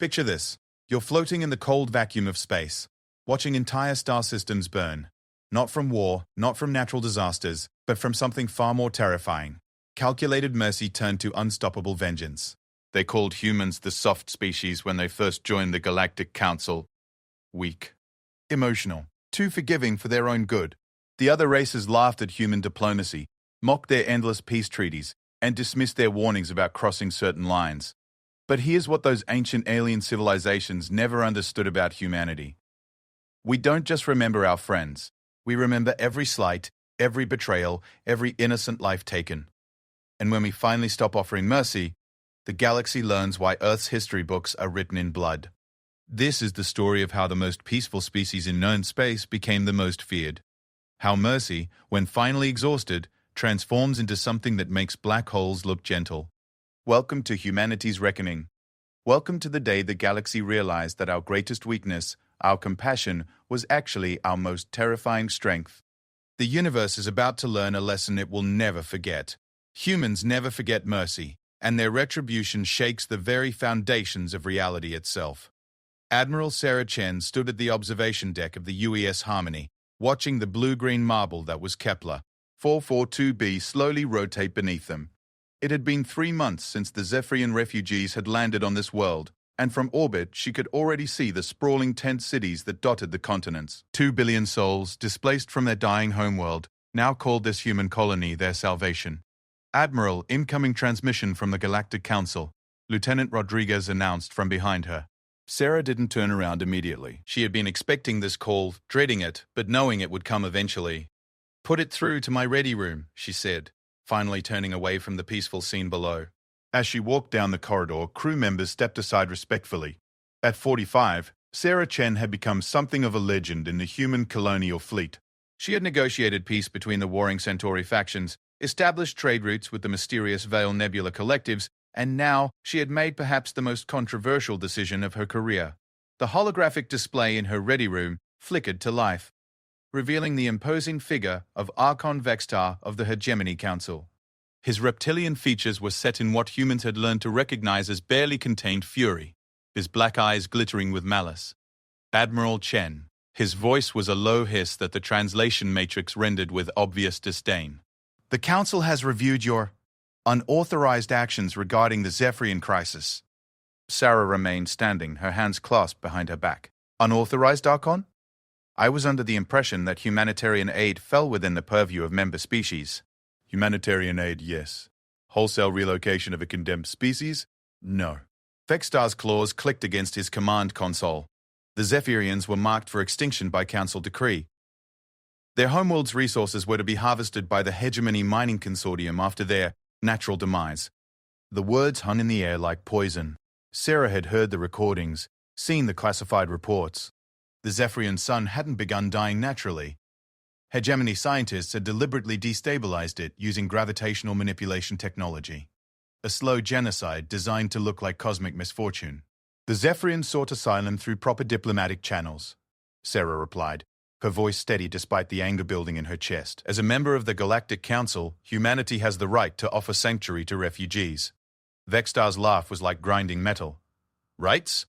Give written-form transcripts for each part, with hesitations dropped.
Picture this. You're floating in the cold vacuum of space, watching entire star systems burn. Not from war, not from natural disasters, but from something far more terrifying. Calculated mercy turned to unstoppable vengeance. They called humans the soft species when they first joined the Galactic Council. Weak. Emotional. Too forgiving for their own good. The other races laughed at human diplomacy, mocked their endless peace treaties, and dismissed their warnings about crossing certain lines. But here's what those ancient alien civilizations never understood about humanity. We don't just remember our friends. We remember every slight, every betrayal, every innocent life taken. And when we finally stop offering mercy, the galaxy learns why Earth's history books are written in blood. This is the story of how the most peaceful species in known space became the most feared. How mercy, when finally exhausted, transforms into something that makes black holes look gentle. Welcome to humanity's reckoning. Welcome to the day the galaxy realized that our greatest weakness, our compassion, was actually our most terrifying strength. The universe is about to learn a lesson it will never forget. Humans never forget mercy, and their retribution shakes the very foundations of reality itself. Admiral Sarah Chen stood at the observation deck of the UES Harmony, watching the blue-green marble that was Kepler 442b slowly rotate beneath them. It had been 3 months since the Zephyrian refugees had landed on this world, and from orbit she could already see the sprawling tent cities that dotted the continents. 2 billion souls, displaced from their dying homeworld, now called this human colony their salvation. Admiral, incoming transmission from the Galactic Council, Lieutenant Rodriguez announced from behind her. Sarah didn't turn around immediately. She had been expecting this call, dreading it, but knowing it would come eventually. "Put it through to my ready room," she said, finally turning away from the peaceful scene below. As she walked down the corridor, crew members stepped aside respectfully. At 45, Sarah Chen had become something of a legend in the human colonial fleet. She had negotiated peace between the warring Centauri factions, established trade routes with the mysterious Veil Nebula collectives, and now she had made perhaps the most controversial decision of her career. The holographic display in her ready room flickered to life, revealing the imposing figure of Archon Vextar of the Hegemony Council. His reptilian features were set in what humans had learned to recognize as barely contained fury, his black eyes glittering with malice. Admiral Chen. His voice was a low hiss that the translation matrix rendered with obvious disdain. "The Council has reviewed your unauthorized actions regarding the Zephyrian crisis." Sarah remained standing, her hands clasped behind her back. "Unauthorized, Archon? I was under the impression that humanitarian aid fell within the purview of member species." "Humanitarian aid, yes. Wholesale relocation of a condemned species? No." Vextar's claws clicked against his command console. The Zephyrians were marked for extinction by Council decree. Their homeworld's resources were to be harvested by the Hegemony Mining Consortium after their natural demise. The words hung in the air like poison. Sarah had heard the recordings, seen the classified reports. The Zephyrian sun hadn't begun dying naturally. Hegemony scientists had deliberately destabilized it using gravitational manipulation technology. A slow genocide designed to look like cosmic misfortune. "The Zephyrians sought asylum through proper diplomatic channels," Sarah replied, her voice steady despite the anger building in her chest. "As a member of the Galactic Council, humanity has the right to offer sanctuary to refugees." Vextar's laugh was like grinding metal. "Rights?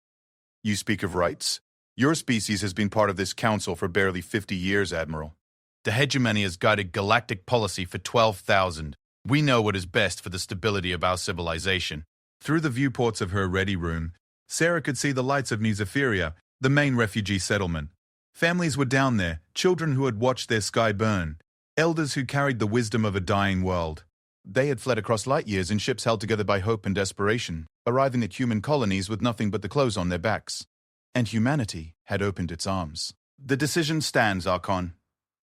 You speak of rights? Your species has been part of this council for barely 50 years, Admiral. The Hegemony has guided galactic policy for 12,000. We know what is best for the stability of our civilization." Through the viewports of her ready room, Sarah could see the lights of New Zephyria, the main refugee settlement. Families were down there, children who had watched their sky burn, elders who carried the wisdom of a dying world. They had fled across light years in ships held together by hope and desperation, arriving at human colonies with nothing but the clothes on their backs. And humanity had opened its arms. "The decision stands, Archon,"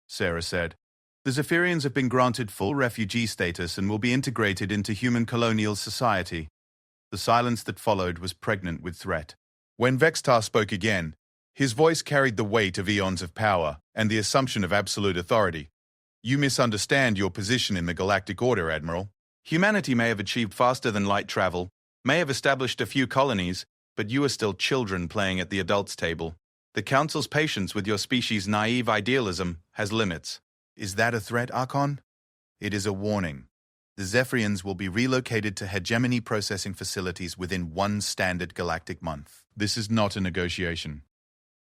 Sarah said. "The Zephyrians have been granted full refugee status and will be integrated into human colonial society." The silence that followed was pregnant with threat. When Vextar spoke again, his voice carried the weight of eons of power and the assumption of absolute authority. "You misunderstand your position in the Galactic Order, Admiral. Humanity may have achieved faster than light travel, may have established a few colonies, but you are still children playing at the adults' table. The Council's patience with your species' naive idealism has limits." "Is that a threat, Archon?" "It is a warning." The Zephyrians will be relocated to hegemony processing facilities within one standard galactic month. This is not a negotiation.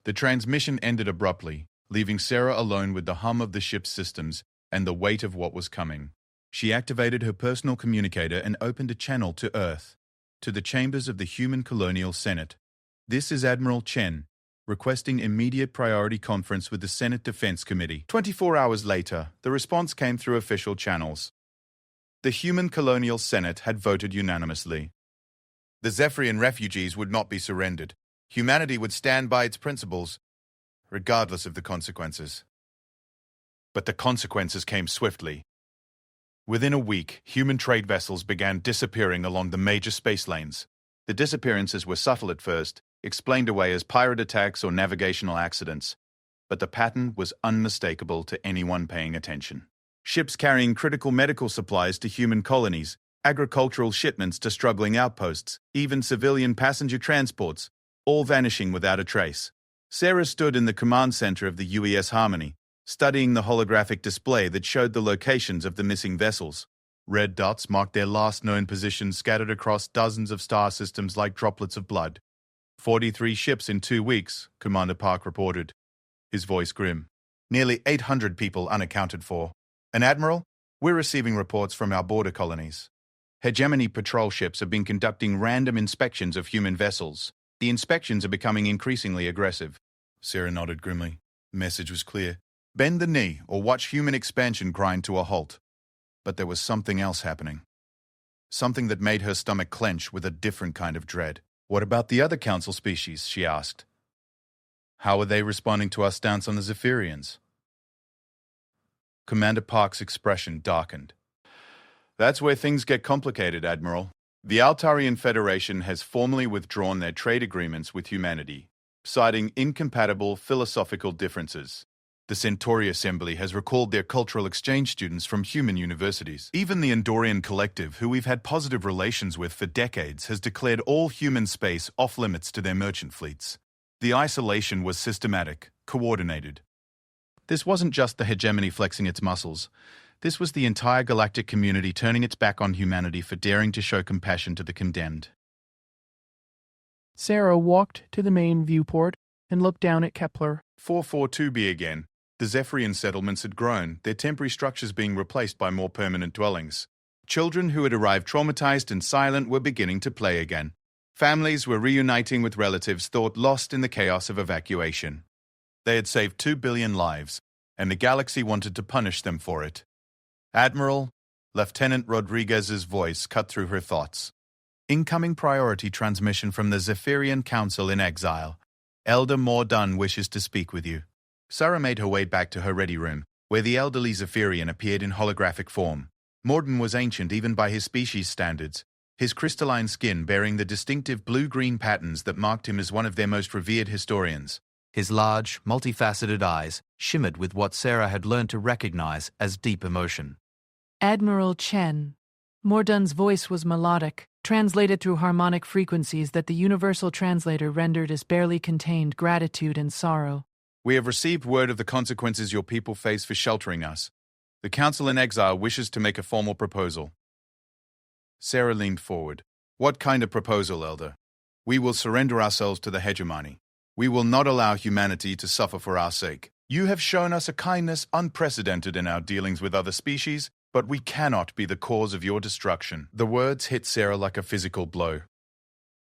The transmission ended abruptly, leaving Sarah alone with the hum of the ship's systems and the weight of what was coming. She activated her personal communicator and opened a channel to Earth, to the chambers of the Human Colonial Senate. This is Admiral Chen, requesting immediate priority conference with the Senate Defense Committee. 24 hours later, the response came through official channels. The Human Colonial Senate had voted unanimously. The Zephyrian refugees would not be surrendered. Humanity would stand by its principles, regardless of the consequences. But the consequences came swiftly. Within a week, human trade vessels began disappearing along the major space lanes. The disappearances were subtle at first, explained away as pirate attacks or navigational accidents, but the pattern was unmistakable to anyone paying attention. Ships carrying critical medical supplies to human colonies, agricultural shipments to struggling outposts, even civilian passenger transports, all vanishing without a trace. Sarah stood in the command center of the UES Harmony, studying the holographic display that showed the locations of the missing vessels. Red dots marked their last known positions scattered across dozens of star systems like droplets of blood. 43 ships in 2 weeks, Commander Park reported, his voice grim. Nearly 800 people unaccounted for. And Admiral, we're receiving reports from our border colonies. Hegemony patrol ships have been conducting random inspections of human vessels. The inspections are becoming increasingly aggressive. Sarah nodded grimly. The message was clear. Bend the knee or watch human expansion grind to a halt. But there was something else happening. Something that made her stomach clench with a different kind of dread. What about the other council species? She asked. How are they responding to our stance on the Zephyrians? Commander Park's expression darkened. That's where things get complicated, Admiral. The Altarian Federation has formally withdrawn their trade agreements with humanity, citing incompatible philosophical differences. The Centauri Assembly has recalled their cultural exchange students from human universities. Even the Andorian Collective, who we've had positive relations with for decades, has declared all human space off-limits to their merchant fleets. The isolation was systematic, coordinated. This wasn't just the hegemony flexing its muscles. This was the entire galactic community turning its back on humanity for daring to show compassion to the condemned. Sarah walked to the main viewport and looked down at Kepler. 442b again. The Zephyrian settlements had grown, their temporary structures being replaced by more permanent dwellings. Children who had arrived traumatized and silent were beginning to play again. Families were reuniting with relatives thought lost in the chaos of evacuation. They had saved 2 billion lives, and the galaxy wanted to punish them for it. Admiral, Lieutenant Rodriguez's voice cut through her thoughts. Incoming priority transmission from the Zephyrian Council in exile. Elder Mordun wishes to speak with you. Sarah made her way back to her ready room, where the elderly Zephyrian appeared in holographic form. Mordun was ancient even by his species standards, his crystalline skin bearing the distinctive blue-green patterns that marked him as one of their most revered historians. His large, multifaceted eyes shimmered with what Sarah had learned to recognize as deep emotion. Admiral Chen. Mordun's voice was melodic, translated through harmonic frequencies that the universal translator rendered as barely contained gratitude and sorrow. We have received word of the consequences your people face for sheltering us. The Council in Exile wishes to make a formal proposal. Sarah leaned forward. What kind of proposal, Elder? We will surrender ourselves to the hegemony. We will not allow humanity to suffer for our sake. You have shown us a kindness unprecedented in our dealings with other species, but we cannot be the cause of your destruction. The words hit Sarah like a physical blow.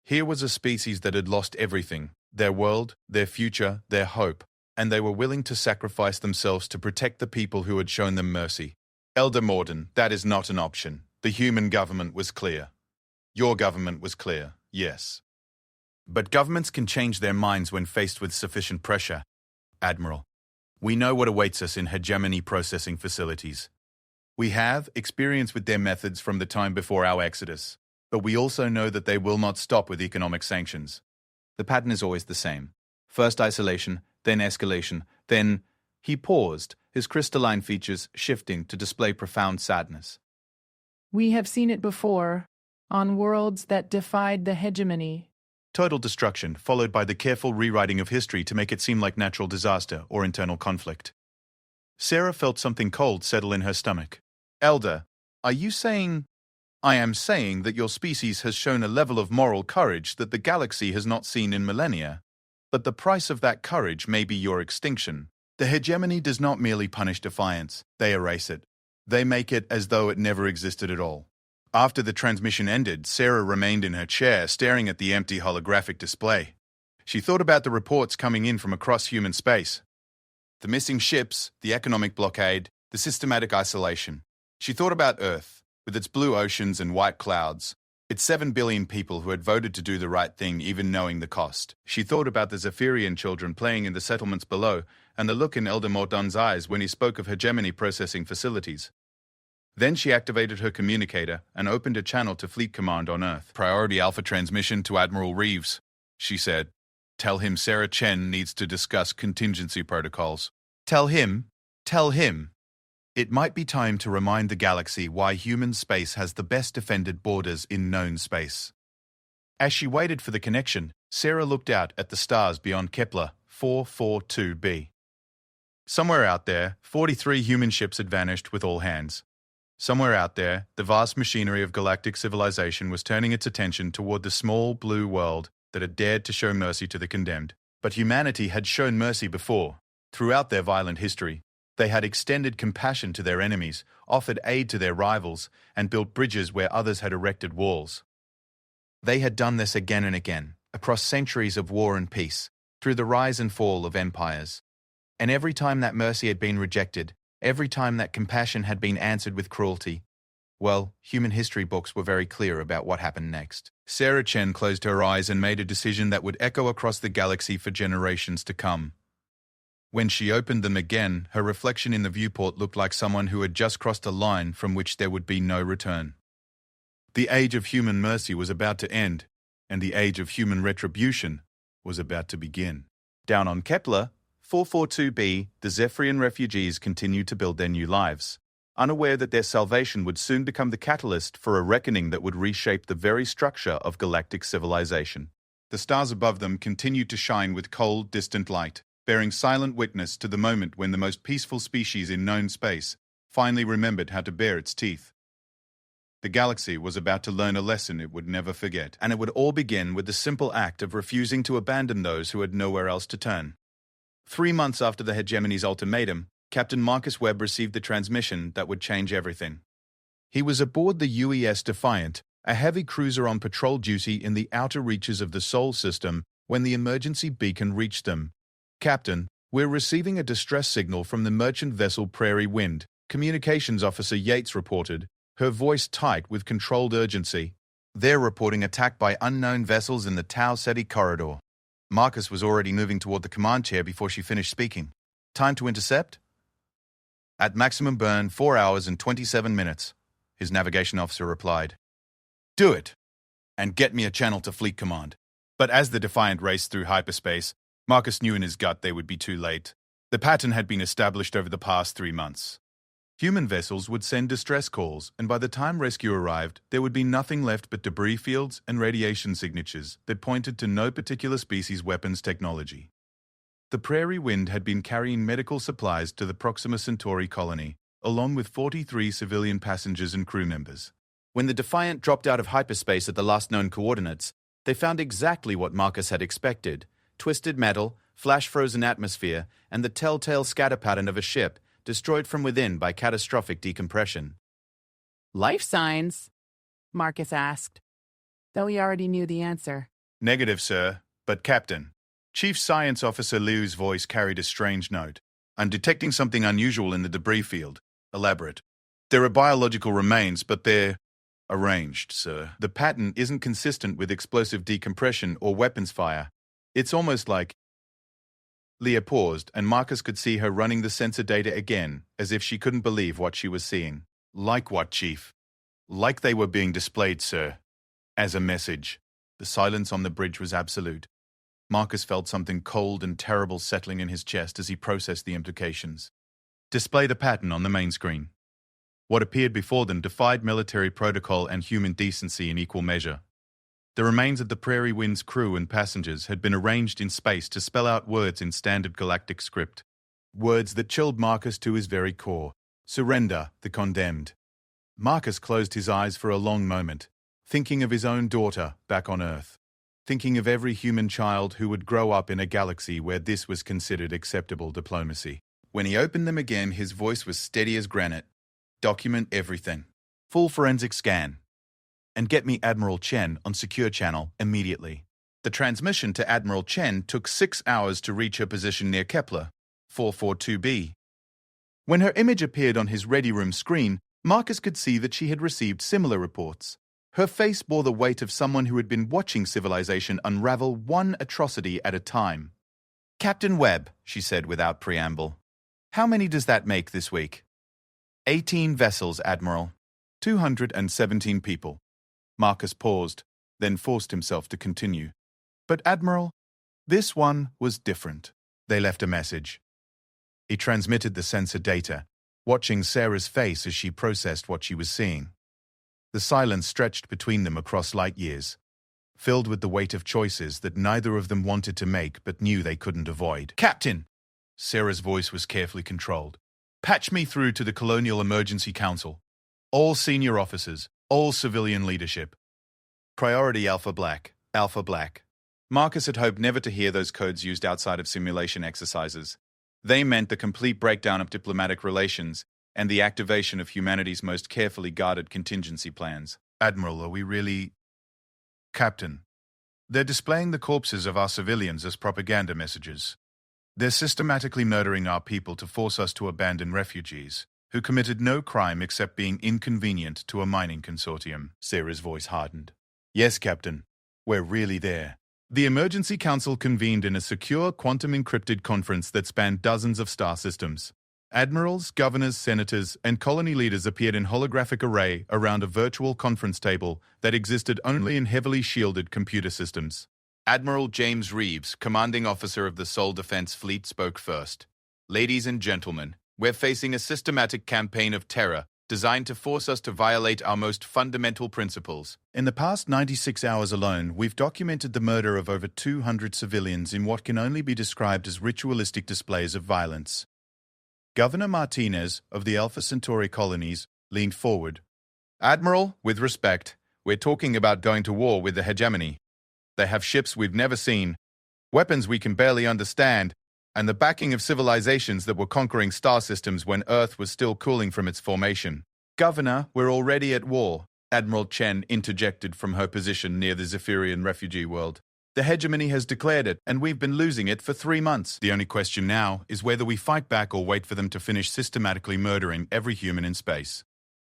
Here was a species that had lost everything, their world, their future, their hope, and they were willing to sacrifice themselves to protect the people who had shown them mercy. Elder Morden, that is not an option. The human government was clear. Your government was clear, yes. But governments can change their minds when faced with sufficient pressure. Admiral, we know what awaits us in hegemony processing facilities. We have experience with their methods from the time before our exodus, but we also know that they will not stop with economic sanctions. The pattern is always the same. First isolation, then escalation, then... He paused, his crystalline features shifting to display profound sadness. We have seen it before, on worlds that defied the hegemony. Total destruction, followed by the careful rewriting of history to make it seem like natural disaster or internal conflict. Sarah felt something cold settle in her stomach. Elder, Are you saying... I am saying that your species has shown a level of moral courage that the galaxy has not seen in millennia. But the price of that courage may be your extinction. The hegemony does not merely punish defiance, they erase it. They make it as though it never existed at all. After the transmission ended, Sarah remained in her chair, staring at the empty holographic display. She thought about the reports coming in from across human space. The missing ships, the economic blockade, the systematic isolation. She thought about Earth, with its blue oceans and white clouds, its 7 billion people who had voted to do the right thing even knowing the cost. She thought about the Zephyrian children playing in the settlements below and the look in Elder Mordun's eyes when he spoke of hegemony processing facilities. Then she activated her communicator and opened a channel to Fleet Command on Earth. Priority Alpha transmission to Admiral Reeves, she said. Tell him Sarah Chen needs to discuss contingency protocols. Tell him. It might be time to remind the galaxy why human space has the best defended borders in known space. As she waited for the connection, Sarah looked out at the stars beyond Kepler 442b. Somewhere out there, 43 human ships had vanished with all hands. Somewhere out there, the vast machinery of galactic civilization was turning its attention toward the small blue world that had dared to show mercy to the condemned. But humanity had shown mercy before. Throughout their violent history, they had extended compassion to their enemies, offered aid to their rivals, and built bridges where others had erected walls. They had done this again and again, across centuries of war and peace, through the rise and fall of empires. And every time that mercy had been rejected, every time that compassion had been answered with cruelty, well, human history books were very clear about what happened next. Sarah Chen closed her eyes and made a decision that would echo across the galaxy for generations to come. When she opened them again, her reflection in the viewport looked like someone who had just crossed a line from which there would be no return. The age of human mercy was about to end, and the age of human retribution was about to begin. Down on Kepler 442b, the Zephyrian refugees continued to build their new lives, unaware that their salvation would soon become the catalyst for a reckoning that would reshape the very structure of galactic civilization. The stars above them continued to shine with cold, distant light, bearing silent witness to the moment when the most peaceful species in known space finally remembered how to bare its teeth. The galaxy was about to learn a lesson it would never forget, and it would all begin with the simple act of refusing to abandon those who had nowhere else to turn. 3 months after the hegemony's ultimatum, Captain Marcus Webb received the transmission that would change everything. He was aboard the UES Defiant, a heavy cruiser on patrol duty in the outer reaches of the Sol system, when the emergency beacon reached them. Captain, we're receiving a distress signal from the merchant vessel Prairie Wind, Communications Officer Yates reported, her voice tight with controlled urgency. They're reporting attack by unknown vessels in the Tau Ceti corridor. Marcus was already moving toward the command chair before she finished speaking. Time to intercept? At maximum burn, 4 hours and 27 minutes, his navigation officer replied. Do it, and get me a channel to Fleet Command. But as the Defiant raced through hyperspace, Marcus knew in his gut they would be too late. The pattern had been established over the past 3 months. Human vessels would send distress calls, and by the time rescue arrived, there would be nothing left but debris fields and radiation signatures that pointed to no particular species' weapons technology. The Prairie Wind had been carrying medical supplies to the Proxima Centauri colony, along with 43 civilian passengers and crew members. When the Defiant dropped out of hyperspace at the last known coordinates, they found exactly what Marcus had expected: twisted metal, flash-frozen atmosphere, and the telltale scatter pattern of a ship, destroyed from within by catastrophic decompression. Life signs? Marcus asked, though he already knew the answer. Negative, sir, but Captain. Chief Science Officer Liu's voice carried a strange note. I'm detecting something unusual in the debris field. Elaborate. There are biological remains, but they're arranged, sir. The pattern isn't consistent with explosive decompression or weapons fire. It's almost like... Leah paused, and Marcus could see her running the sensor data again, as if she couldn't believe what she was seeing. Like what, Chief? Like they were being displayed, sir. As a message. The silence on the bridge was absolute. Marcus felt something cold and terrible settling in his chest as he processed the implications. Display the pattern on the main screen. What appeared before them defied military protocol and human decency in equal measure. The remains of the Prairie Wind's crew and passengers had been arranged in space to spell out words in standard galactic script. Words that chilled Marcus to his very core. Surrender, the condemned. Marcus closed his eyes for a long moment, thinking of his own daughter back on Earth, thinking of every human child who would grow up in a galaxy where this was considered acceptable diplomacy. When he opened them again, his voice was steady as granite. Document everything. Full forensic scan. And get me Admiral Chen on secure channel immediately. The transmission to Admiral Chen took 6 hours to reach her position near Kepler, 442b. When her image appeared on his ready room screen, Marcus could see that she had received similar reports. Her face bore the weight of someone who had been watching civilization unravel one atrocity at a time. "Captain Webb," she said without preamble. "How many does that make this week?" 18 vessels, Admiral. 217 people. Marcus paused, then forced himself to continue. "But Admiral, this one was different." They left a message. He transmitted the sensor data, watching Sarah's face as she processed what she was seeing. The silence stretched between them across light years, filled with the weight of choices that neither of them wanted to make but knew they couldn't avoid. "Captain!" Sarah's voice was carefully controlled. "Patch me through to the Colonial Emergency Council. All senior officers, all civilian leadership. Priority Alpha Black, Alpha Black." Marcus had hoped never to hear those codes used outside of simulation exercises. They meant the complete breakdown of diplomatic relations and the activation of humanity's most carefully guarded contingency plans. "Admiral, are we really—" "Captain, they're displaying the corpses of our civilians as propaganda messages. They're systematically murdering our people to force us to abandon refugees who committed no crime except being inconvenient to a mining consortium." Sarah's voice hardened. "Yes, Captain, we're really there." The Emergency Council convened in a secure quantum-encrypted conference that spanned dozens of star systems. Admirals, governors, senators, and colony leaders appeared in holographic array around a virtual conference table that existed only in heavily shielded computer systems. Admiral James Reeves, commanding officer of the Sol Defense Fleet, spoke first. "Ladies and gentlemen, we're facing a systematic campaign of terror designed to force us to violate our most fundamental principles. In the past 96 hours alone, we've documented the murder of over 200 civilians in what can only be described as ritualistic displays of violence." Governor Martinez of the Alpha Centauri colonies leaned forward. "Admiral, with respect, we're talking about going to war with the hegemony. They have ships we've never seen, weapons we can barely understand, and the backing of civilizations that were conquering star systems when Earth was still cooling from its formation." "Governor, we're already at war," Admiral Chen interjected from her position near the Zephyrian refugee world. "The hegemony has declared it, and we've been losing it for 3 months. The only question now is whether we fight back or wait for them to finish systematically murdering every human in space."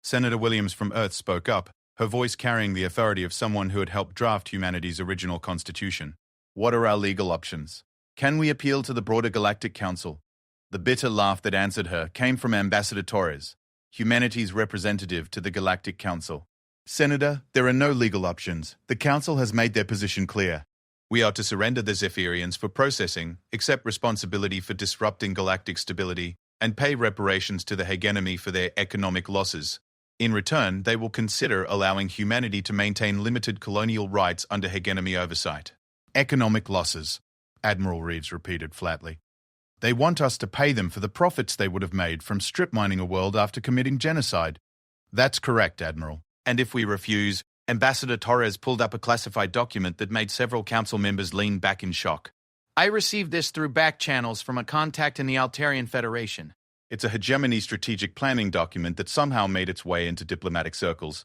Senator Williams from Earth spoke up, her voice carrying the authority of someone who had helped draft humanity's original constitution. "What are our legal options? Can we appeal to the broader Galactic Council?" The bitter laugh that answered her came from Ambassador Torres, humanity's representative to the Galactic Council. "Senator, there are no legal options. The Council has made their position clear. We are to surrender the Zephyrians for processing, accept responsibility for disrupting galactic stability, and pay reparations to the hegemony for their economic losses. In return, they will consider allowing humanity to maintain limited colonial rights under hegemony oversight." "Economic losses," Admiral Reeves repeated flatly. "They want us to pay them for the profits they would have made from strip mining a world after committing genocide." "That's correct, Admiral. And if we refuse..." Ambassador Torres pulled up a classified document that made several council members lean back in shock. "I received this through back channels from a contact in the Altarian Federation." It's a hegemony strategic planning document that somehow made its way into diplomatic circles.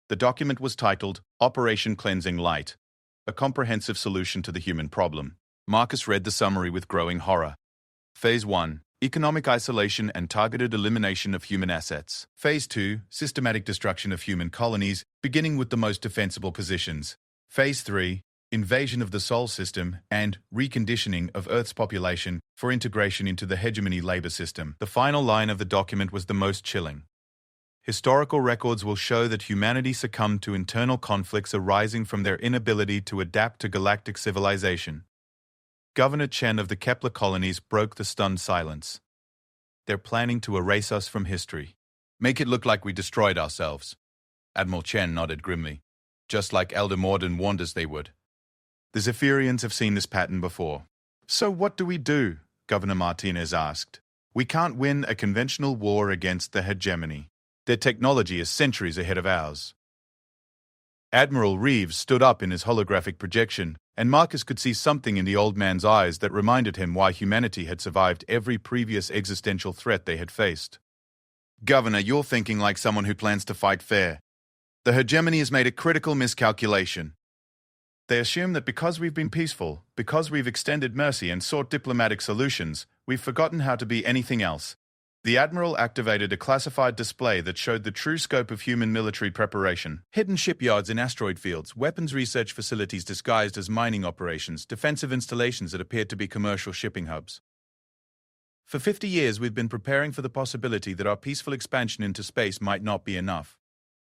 The document was titled Operation Cleansing Light, a comprehensive solution to the human problem. Marcus read the summary with growing horror. Phase 1. Economic isolation and targeted elimination of human assets. Phase 2. Systematic destruction of human colonies, beginning with the most defensible positions. Phase 3. Invasion of the Sol system and reconditioning of Earth's population for integration into the hegemony labor system. The final line of the document was the most chilling. Historical records will show that humanity succumbed to internal conflicts arising from their inability to adapt to galactic civilization. Governor Chen of the Kepler colonies broke the stunned silence. "They're planning to erase us from history. Make it look like we destroyed ourselves." Admiral Chen nodded grimly, just like Elder Morden warned us they would. "The Zephyrians have seen this pattern before." "So what do we do?" Governor Martinez asked. "We can't win a conventional war against the hegemony. Their technology is centuries ahead of ours. Admiral Reeves stood up in his holographic projection, and Marcus could see something in the old man's eyes that reminded him why humanity had survived every previous existential threat they had faced. Governor, you're thinking like someone who plans to fight fair. The hegemony has made a critical miscalculation. They assume that because we've been peaceful, because we've extended mercy and sought diplomatic solutions, we've forgotten how to be anything else. The Admiral activated a classified display that showed the true scope of human military preparation. Hidden shipyards in asteroid fields, weapons research facilities disguised as mining operations, defensive installations that appeared to be commercial shipping hubs. For 50 years, we've been preparing for the possibility that our peaceful expansion into space might not be enough.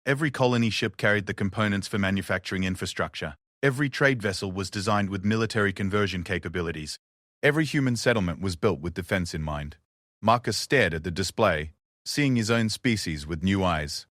Every colony ship carried the components for manufacturing infrastructure. Every trade vessel was designed with military conversion capabilities. Every human settlement was built with defense in mind. Marcus stared at the display, seeing his own species with new eyes.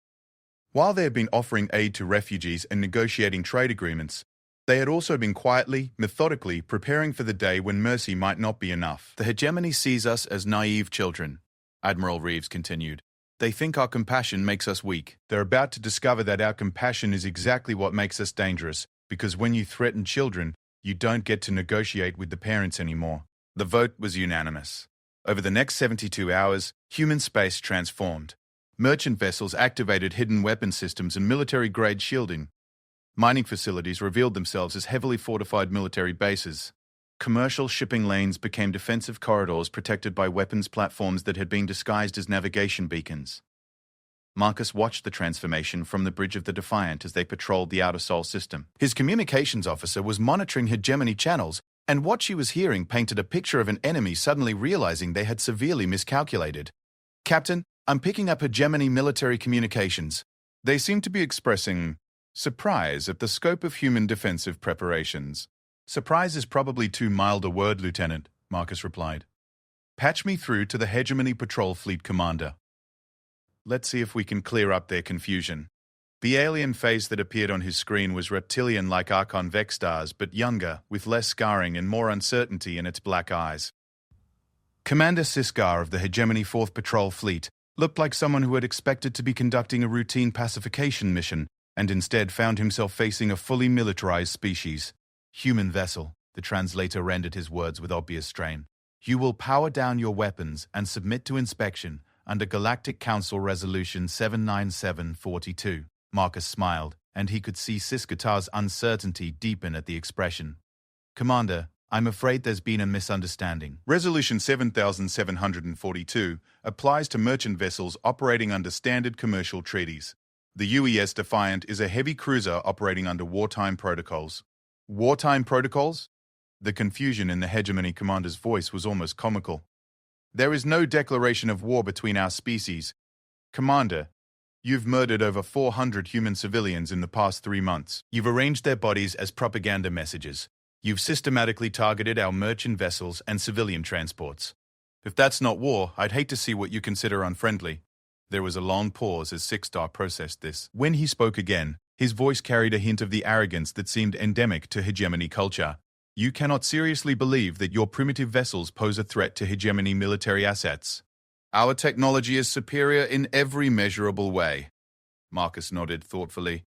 While they had been offering aid to refugees and negotiating trade agreements, they had also been quietly, methodically preparing for the day when mercy might not be enough. The hegemony sees us as naive children, Admiral Reeves continued. They think our compassion makes us weak. They're about to discover that our compassion is exactly what makes us dangerous, because when you threaten children, you don't get to negotiate with the parents anymore. The vote was unanimous. Over the next 72 hours, human space transformed. Merchant vessels activated hidden weapon systems and military-grade shielding. Mining facilities revealed themselves as heavily fortified military bases. Commercial shipping lanes became defensive corridors protected by weapons platforms that had been disguised as navigation beacons. Marcus watched the transformation from the bridge of the Defiant as they patrolled the outer Sol system. His communications officer was monitoring hegemony channels, and what she was hearing painted a picture of an enemy suddenly realizing they had severely miscalculated. Captain, I'm picking up hegemony military communications. They seem to be expressing surprise at the scope of human defensive preparations. Surprise is probably too mild a word, Lieutenant, Marcus replied. Patch me through to the hegemony patrol fleet commander. Let's see if we can clear up their confusion. The alien face that appeared on his screen was reptilian like Archon Vexstars, but younger, with less scarring and more uncertainty in its black eyes. Commander Siskar of the Hegemony 4th Patrol Fleet looked like someone who had expected to be conducting a routine pacification mission and instead found himself facing a fully militarized species. Human vessel, the translator rendered his words with obvious strain. You will power down your weapons and submit to inspection under Galactic Council Resolution 79742. Marcus smiled, and he could see Siskatar's uncertainty deepen at the expression. Commander, I'm afraid there's been a misunderstanding. Resolution 7742 applies to merchant vessels operating under standard commercial treaties. The UES Defiant is a heavy cruiser operating under wartime protocols. Wartime protocols? The confusion in the hegemony commander's voice was almost comical. There is no declaration of war between our species. Commander, you've murdered over 400 human civilians in the past 3 months. You've arranged their bodies as propaganda messages. You've systematically targeted our merchant vessels and civilian transports. If that's not war, I'd hate to see what you consider unfriendly. There was a long pause as Sixstar processed this. When he spoke again, his voice carried a hint of the arrogance that seemed endemic to hegemony culture. You cannot seriously believe that your primitive vessels pose a threat to hegemony military assets. Our technology is superior in every measurable way. Marcus nodded thoughtfully.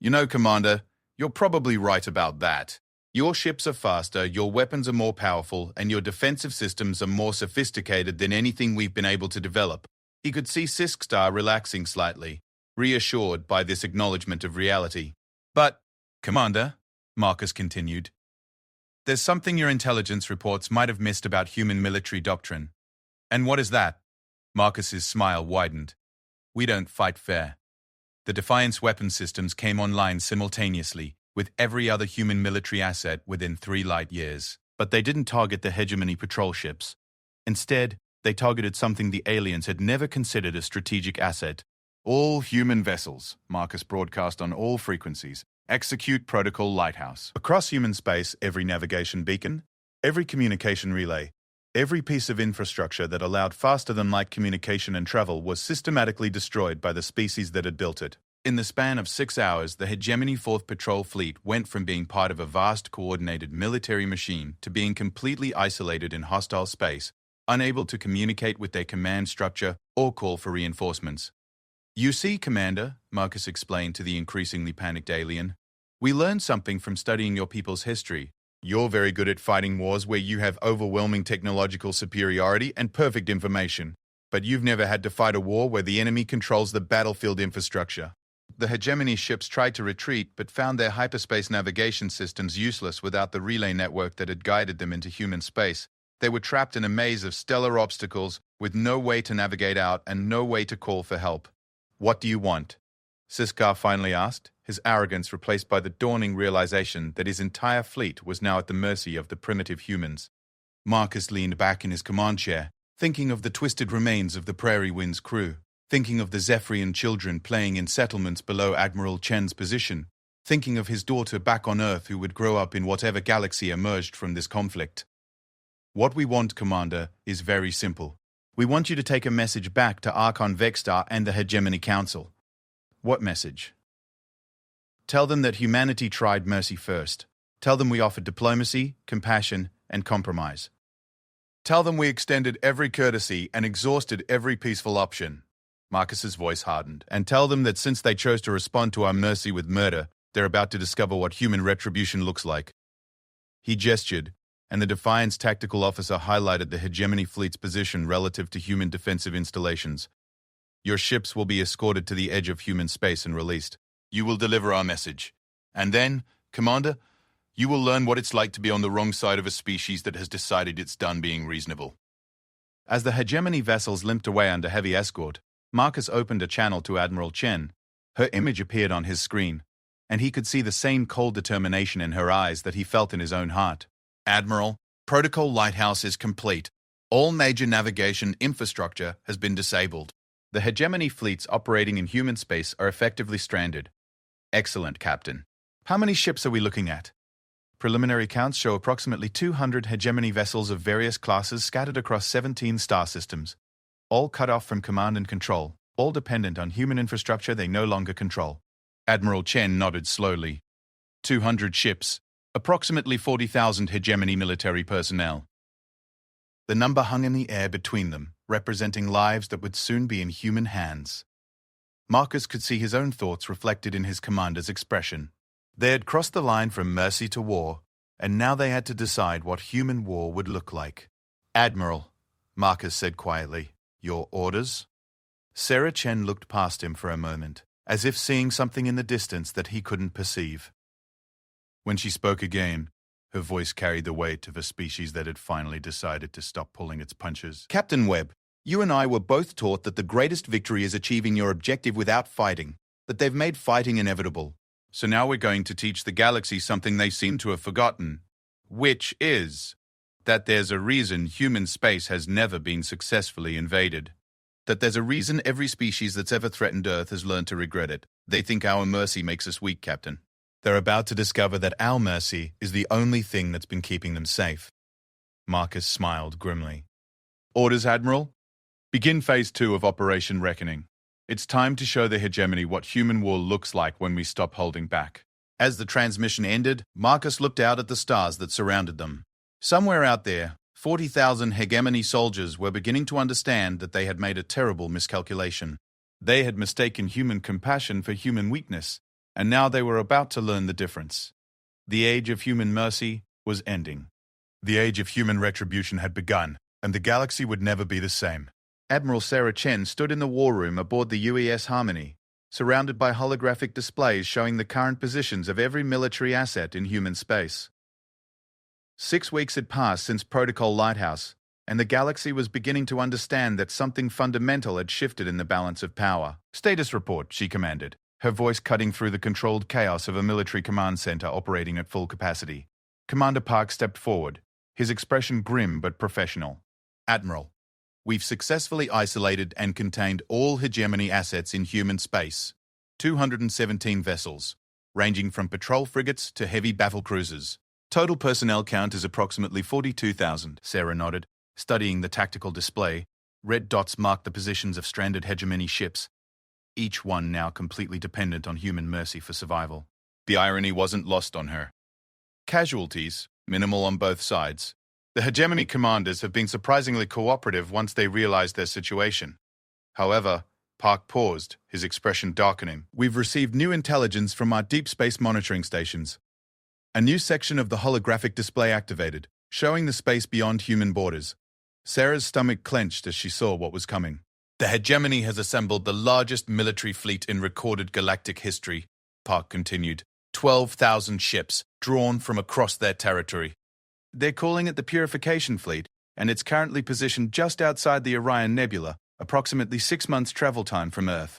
You know, Commander, you're probably right about that. Your ships are faster, your weapons are more powerful, and your defensive systems are more sophisticated than anything we've been able to develop. He could see Sixstar relaxing slightly, reassured by this acknowledgement of reality. But, Commander, Marcus continued, there's something your intelligence reports might have missed about human military doctrine. And what is that? Marcus's smile widened. We don't fight fair. The Defiance weapon systems came online simultaneously, with every other human military asset within 3 light years. But they didn't target the hegemony patrol ships. Instead, they targeted something the aliens had never considered a strategic asset. All human vessels, Marcus broadcast on all frequencies, execute Protocol Lighthouse. Across human space, every navigation beacon, every communication relay, every piece of infrastructure that allowed faster-than-light communication and travel was systematically destroyed by the species that had built it. In the span of 6 hours, the Hegemony 4th Patrol Fleet went from being part of a vast, coordinated military machine to being completely isolated in hostile space, unable to communicate with their command structure or call for reinforcements. You see, Commander, Marcus explained to the increasingly panicked alien, we learned something from studying your people's history. You're very good at fighting wars where you have overwhelming technological superiority and perfect information, but you've never had to fight a war where the enemy controls the battlefield infrastructure. The hegemony ships tried to retreat but found their hyperspace navigation systems useless without the relay network that had guided them into human space. They were trapped in a maze of stellar obstacles with no way to navigate out and no way to call for help. What do you want? Siskar finally asked, his arrogance replaced by the dawning realization that his entire fleet was now at the mercy of the primitive humans. Marcus leaned back in his command chair, thinking of the twisted remains of the Prairie Wind's crew, thinking of the Zephyrian children playing in settlements below Admiral Chen's position, thinking of his daughter back on Earth who would grow up in whatever galaxy emerged from this conflict. What we want, Commander, is very simple. We want you to take a message back to Archon Vexstar and the Hegemony Council. What message? Tell them that humanity tried mercy first. Tell them we offered diplomacy, compassion, and compromise. Tell them we extended every courtesy and exhausted every peaceful option. Marcus's voice hardened. And tell them that since they chose to respond to our mercy with murder, they're about to discover what human retribution looks like. He gestured, and the Defiance tactical officer highlighted the Hegemony fleet's position relative to human defensive installations. Your ships will be escorted to the edge of human space and released. You will deliver our message. And then, Commander, you will learn what it's like to be on the wrong side of a species that has decided it's done being reasonable. As the Hegemony vessels limped away under heavy escort, Marcus opened a channel to Admiral Chen. Her image appeared on his screen, and he could see the same cold determination in her eyes that he felt in his own heart. Admiral, Protocol Lighthouse is complete. All major navigation infrastructure has been disabled. The Hegemony fleets operating in human space are effectively stranded. Excellent, Captain. How many ships are we looking at? Preliminary counts show approximately 200 Hegemony vessels of various classes scattered across 17 star systems, all cut off from command and control, all dependent on human infrastructure they no longer control. Admiral Chen nodded slowly. 200 ships, approximately 40,000 Hegemony military personnel. The number hung in the air between them, representing lives that would soon be in human hands. Marcus could see his own thoughts reflected in his commander's expression. They had crossed the line from mercy to war, and now they had to decide what human war would look like. Admiral, Marcus said quietly, your orders? Sarah Chen looked past him for a moment, as if seeing something in the distance that he couldn't perceive. When she spoke again, her voice carried the weight of a species that had finally decided to stop pulling its punches. Captain Webb, you and I were both taught that the greatest victory is achieving your objective without fighting, that they've made fighting inevitable. So now we're going to teach the galaxy something they seem to have forgotten, which is that there's a reason human space has never been successfully invaded. That there's a reason every species that's ever threatened Earth has learned to regret it. They think our mercy makes us weak, Captain. They're about to discover that our mercy is the only thing that's been keeping them safe. Marcus smiled grimly. Orders, Admiral? Begin Phase 2 of Operation Reckoning. It's time to show the Hegemony what human war looks like when we stop holding back. As the transmission ended, Marcus looked out at the stars that surrounded them. Somewhere out there, 40,000 Hegemony soldiers were beginning to understand that they had made a terrible miscalculation. They had mistaken human compassion for human weakness, and now they were about to learn the difference. The age of human mercy was ending. The age of human retribution had begun, and the galaxy would never be the same. Admiral Sarah Chen stood in the war room aboard the UES Harmony, surrounded by holographic displays showing the current positions of every military asset in human space. 6 weeks had passed since Protocol Lighthouse, and the galaxy was beginning to understand that something fundamental had shifted in the balance of power. Status report, she commanded, her voice cutting through the controlled chaos of a military command center operating at full capacity. Commander Park stepped forward, his expression grim but professional. Admiral, we've successfully isolated and contained all Hegemony assets in human space. 217 vessels, ranging from patrol frigates to heavy battle cruisers. Total personnel count is approximately 42,000, Sarah nodded, studying the tactical display. Red dots marked the positions of stranded Hegemony ships, each one now completely dependent on human mercy for survival. The irony wasn't lost on her. Casualties, minimal on both sides. The Hegemony commanders have been surprisingly cooperative once they realized their situation. However, Park paused, his expression darkening. We've received new intelligence from our deep space monitoring stations. A new section of the holographic display activated, showing the space beyond human borders. Sarah's stomach clenched as she saw what was coming. The hegemony has assembled the largest military fleet in recorded galactic history, Park continued. 12,000 ships, drawn from across their territory. They're calling it the Purification Fleet, and it's currently positioned just outside the Orion Nebula, approximately 6 months' travel time from Earth.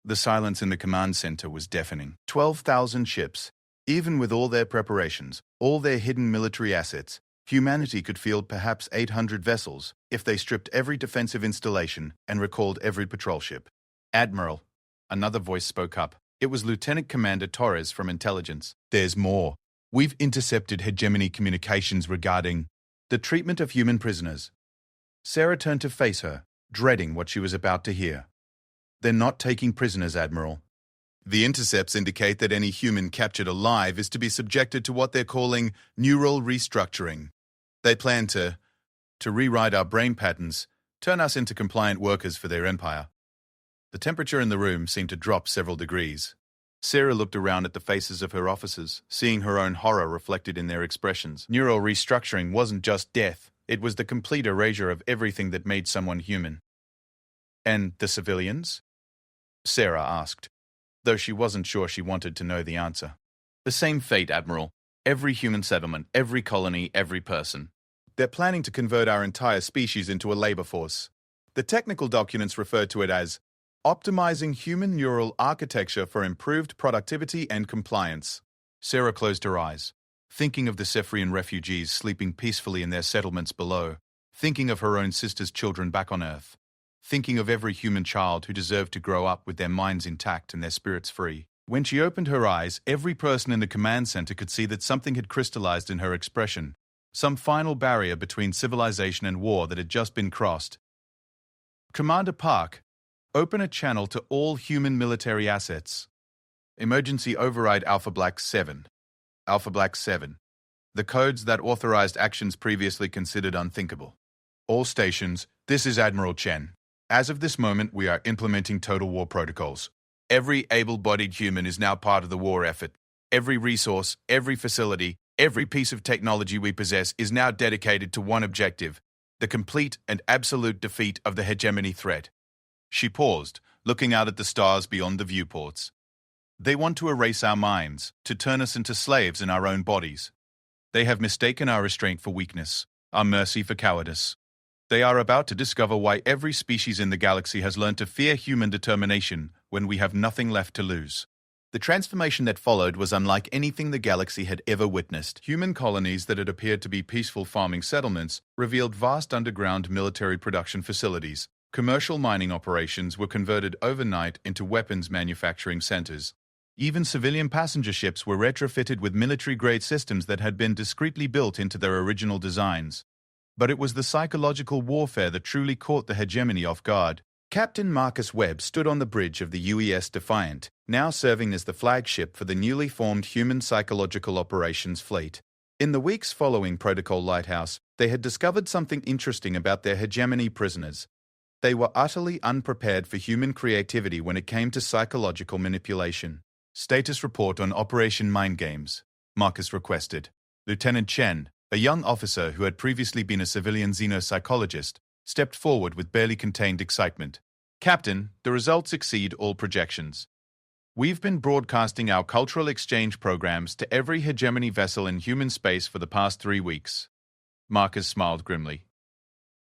The silence in the command center was deafening. 12,000 ships. Even with all their preparations, all their hidden military assets, humanity could field perhaps 800 vessels if they stripped every defensive installation and recalled every patrol ship. Admiral, another voice spoke up. It was Lieutenant Commander Torres from Intelligence. There's more. We've intercepted hegemony communications regarding the treatment of human prisoners. Sarah turned to face her, dreading what she was about to hear. They're not taking prisoners, Admiral. The intercepts indicate that any human captured alive is to be subjected to what they're calling neural restructuring. They plan to rewrite our brain patterns, turn us into compliant workers for their empire. The temperature in the room seemed to drop several degrees. Sarah looked around at the faces of her officers, seeing her own horror reflected in their expressions. Neural restructuring wasn't just death, it was the complete erasure of everything that made someone human. And the civilians? Sarah asked, though she wasn't sure she wanted to know the answer. The same fate, Admiral. Every human settlement, every colony, every person. They're planning to convert our entire species into a labor force. The technical documents refer to it as optimizing human neural architecture for improved productivity and compliance. Sarah closed her eyes, thinking of the Cephrean refugees sleeping peacefully in their settlements below, thinking of her own sister's children back on Earth, thinking of every human child who deserved to grow up with their minds intact and their spirits free. When she opened her eyes, every person in the command center could see that something had crystallized in her expression, some final barrier between civilization and war that had just been crossed. Commander Park, open a channel to all human military assets. Emergency override Alpha Black 7. Alpha Black 7. The codes that authorized actions previously considered unthinkable. All stations, this is Admiral Chen. As of this moment, we are implementing total war protocols. Every able-bodied human is now part of the war effort. Every resource, every facility, every piece of technology we possess is now dedicated to one objective, the complete and absolute defeat of the hegemony threat. She paused, looking out at the stars beyond the viewports. They want to erase our minds, to turn us into slaves in our own bodies. They have mistaken our restraint for weakness, our mercy for cowardice. They are about to discover why every species in the galaxy has learned to fear human determination when we have nothing left to lose. The transformation that followed was unlike anything the galaxy had ever witnessed. Human colonies that had appeared to be peaceful farming settlements revealed vast underground military production facilities. Commercial mining operations were converted overnight into weapons manufacturing centers. Even civilian passenger ships were retrofitted with military-grade systems that had been discreetly built into their original designs. But it was the psychological warfare that truly caught the hegemony off guard. Captain Marcus Webb stood on the bridge of the UES Defiant, now serving as the flagship for the newly formed Human Psychological Operations Fleet. In the weeks following Protocol Lighthouse, they had discovered something interesting about their hegemony prisoners. They were utterly unprepared for human creativity when it came to psychological manipulation. Status report on Operation Mind Games, Marcus requested. Lieutenant Chen, a young officer who had previously been a civilian xenopsychologist, stepped forward with barely contained excitement. Captain, the results exceed all projections. We've been broadcasting our cultural exchange programs to every hegemony vessel in human space for the past 3 weeks. Marcus smiled grimly.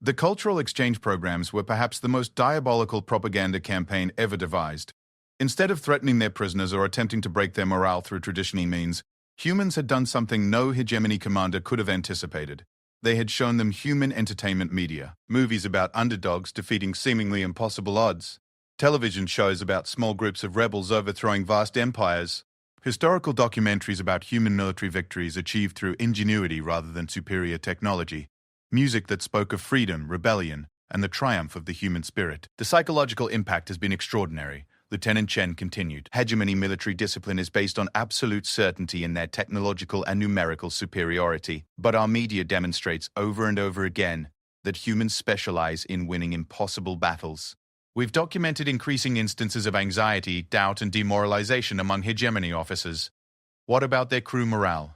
The cultural exchange programs were perhaps the most diabolical propaganda campaign ever devised. Instead of threatening their prisoners or attempting to break their morale through traditional means, humans had done something no hegemony commander could have anticipated. They had shown them human entertainment media, movies about underdogs defeating seemingly impossible odds, television shows about small groups of rebels overthrowing vast empires, historical documentaries about human military victories achieved through ingenuity rather than superior technology, music that spoke of freedom, rebellion, and the triumph of the human spirit. The psychological impact has been extraordinary. Lieutenant Chen continued. Hegemony military discipline is based on absolute certainty in their technological and numerical superiority, but our media demonstrates over and over again that humans specialize in winning impossible battles. We've documented increasing instances of anxiety, doubt, and demoralization among hegemony officers. What about their crew morale?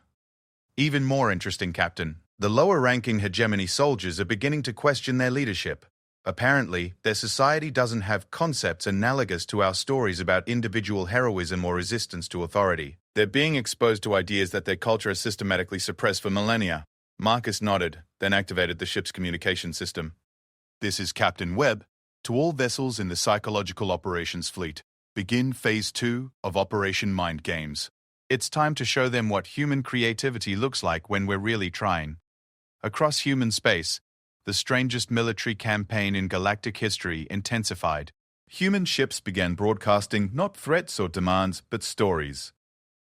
Even more interesting, Captain. The lower-ranking hegemony soldiers are beginning to question their leadership. Apparently, their society doesn't have concepts analogous to our stories about individual heroism or resistance to authority. They're being exposed to ideas that their culture has systematically suppressed for millennia. Marcus nodded, then activated the ship's communication system. This is Captain Webb. To all vessels in the Psychological Operations Fleet, begin Phase 2 of Operation Mind Games. It's time to show them what human creativity looks like when we're really trying. Across human space, the strangest military campaign in galactic history intensified. Human ships began broadcasting not threats or demands, but stories.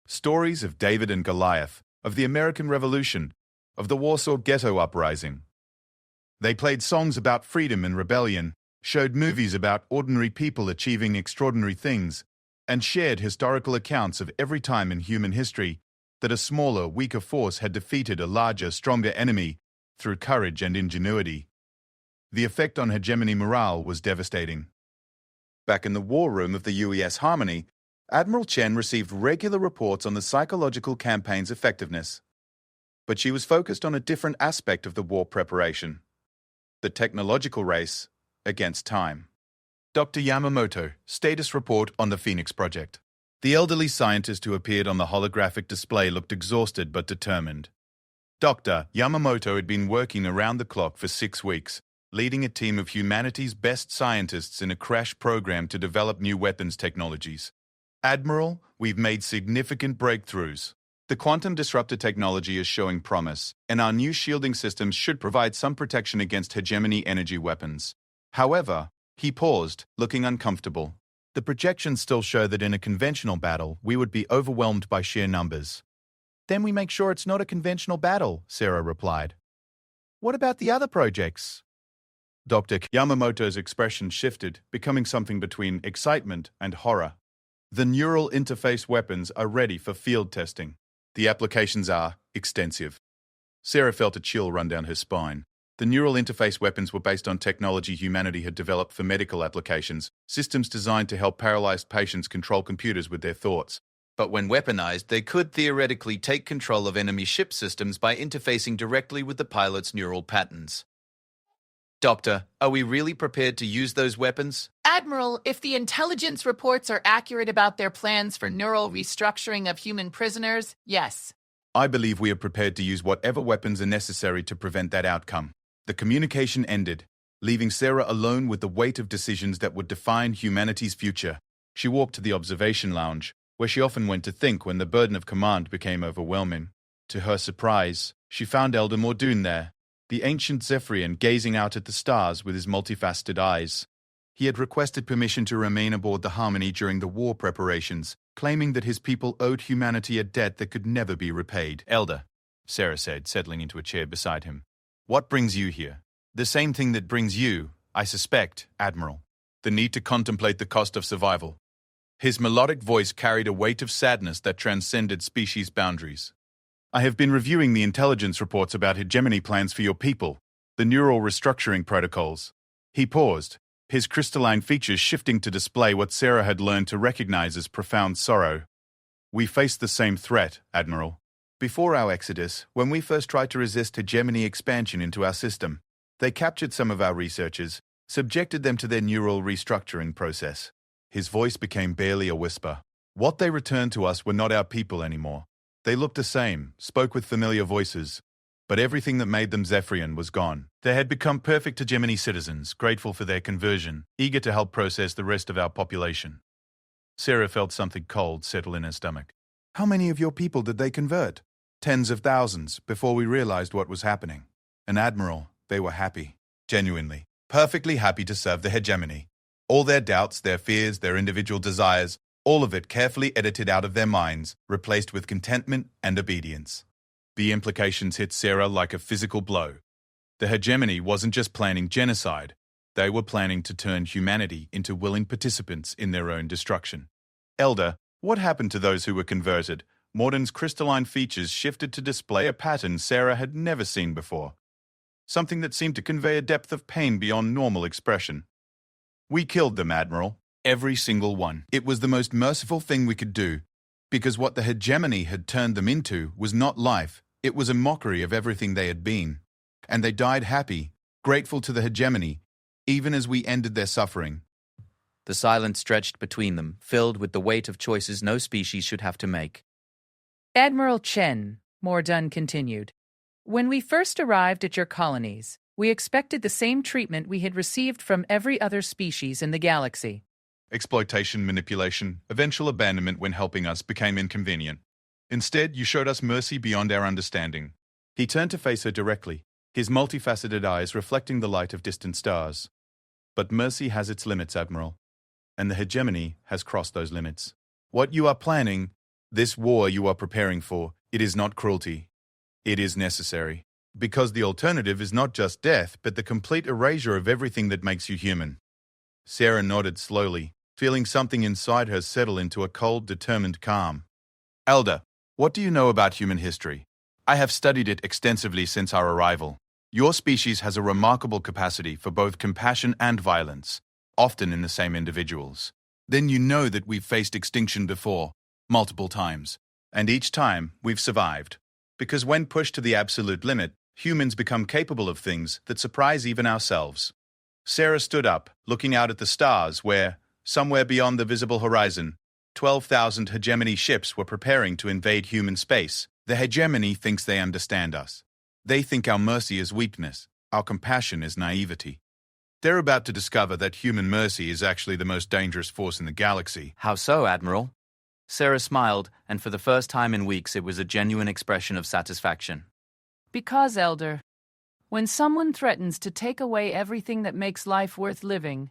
Stories of David and Goliath, of the American Revolution, of the Warsaw Ghetto Uprising. They played songs about freedom and rebellion, showed movies about ordinary people achieving extraordinary things, and shared historical accounts of every time in human history that a smaller, weaker force had defeated a larger, stronger enemy through courage and ingenuity. The effect on hegemony morale was devastating. Back in the war room of the UES Harmony, Admiral Chen received regular reports on the psychological campaign's effectiveness. But she was focused on a different aspect of the war preparation: the technological race against time. Dr. Yamamoto, status report on the Phoenix Project. The elderly scientist who appeared on the holographic display looked exhausted but determined. Dr. Yamamoto had been working around the clock for 6 weeks, leading a team of humanity's best scientists in a crash program to develop new weapons technologies. Admiral, we've made significant breakthroughs. The quantum disruptor technology is showing promise, and our new shielding systems should provide some protection against hegemony energy weapons. However, he paused, looking uncomfortable. The projections still show that in a conventional battle, we would be overwhelmed by sheer numbers. Then we make sure it's not a conventional battle, Sarah replied. What about the other projects? Dr. Yamamoto's expression shifted, becoming something between excitement and horror. The neural interface weapons are ready for field testing. The applications are extensive. Sarah felt a chill run down her spine. The neural interface weapons were based on technology humanity had developed for medical applications, systems designed to help paralyzed patients control computers with their thoughts. But when weaponized, they could theoretically take control of enemy ship systems by interfacing directly with the pilot's neural patterns. Doctor, are we really prepared to use those weapons? Admiral, if the intelligence reports are accurate about their plans for neural restructuring of human prisoners, yes. I believe we are prepared to use whatever weapons are necessary to prevent that outcome. The communication ended, leaving Sarah alone with the weight of decisions that would define humanity's future. She walked to the observation lounge, where she often went to think when the burden of command became overwhelming. To her surprise, she found Elder Mordoon there, the ancient Zephyrian gazing out at the stars with his multifaceted eyes. He had requested permission to remain aboard the Harmony during the war preparations, claiming that his people owed humanity a debt that could never be repaid. Elder, Sarah said, settling into a chair beside him. What brings you here? The same thing that brings you, I suspect, Admiral. The need to contemplate the cost of survival. His melodic voice carried a weight of sadness that transcended species boundaries. I have been reviewing the intelligence reports about hegemony plans for your people, the neural restructuring protocols. He paused, his crystalline features shifting to display what Sarah had learned to recognize as profound sorrow. We face the same threat, Admiral. Before our exodus, when we first tried to resist hegemony expansion into our system, they captured some of our researchers, subjected them to their neural restructuring process. His voice became barely a whisper. What they returned to us were not our people anymore. They looked the same, spoke with familiar voices, but everything that made them Zephyrian was gone. They had become perfect hegemony citizens, grateful for their conversion, eager to help process the rest of our population. Sarah felt something cold settle in her stomach. How many of your people did they convert? Tens of thousands, before we realized what was happening. And Admiral, they were happy. Genuinely. Perfectly happy to serve the hegemony. All their doubts, their fears, their individual desires, all of it carefully edited out of their minds, replaced with contentment and obedience. The implications hit Sarah like a physical blow. The hegemony wasn't just planning genocide. They were planning to turn humanity into willing participants in their own destruction. Elder, what happened to those who were converted? Morden's crystalline features shifted to display a pattern Sarah had never seen before. Something that seemed to convey a depth of pain beyond normal expression. We killed them, Admiral. Every single one. It was the most merciful thing we could do, because what the hegemony had turned them into was not life. It was a mockery of everything they had been. And they died happy, grateful to the hegemony, even as we ended their suffering. The silence stretched between them, filled with the weight of choices no species should have to make. Admiral Chen, Mordun continued, when we first arrived at your colonies, we expected the same treatment we had received from every other species in the galaxy. Exploitation, manipulation, eventual abandonment when helping us became inconvenient. Instead, you showed us mercy beyond our understanding. He turned to face her directly, his multifaceted eyes reflecting the light of distant stars. But mercy has its limits, Admiral, and the hegemony has crossed those limits. What you are planning, this war you are preparing for, it is not cruelty. It is necessary. Because the alternative is not just death, but the complete erasure of everything that makes you human. Sarah nodded slowly, feeling something inside her settle into a cold, determined calm. Elder, what do you know about human history? I have studied it extensively since our arrival. Your species has a remarkable capacity for both compassion and violence, often in the same individuals. Then you know that we've faced extinction before, multiple times, and each time we've survived. Because when pushed to the absolute limit, humans become capable of things that surprise even ourselves. Sarah stood up, looking out at the stars where, somewhere beyond the visible horizon, 12,000 hegemony ships were preparing to invade human space. The hegemony thinks they understand us. They think our mercy is weakness, our compassion is naivety. They're about to discover that human mercy is actually the most dangerous force in the galaxy. How so, Admiral? Sarah smiled, and for the first time in weeks it was a genuine expression of satisfaction. Because, Elder, when someone threatens to take away everything that makes life worth living,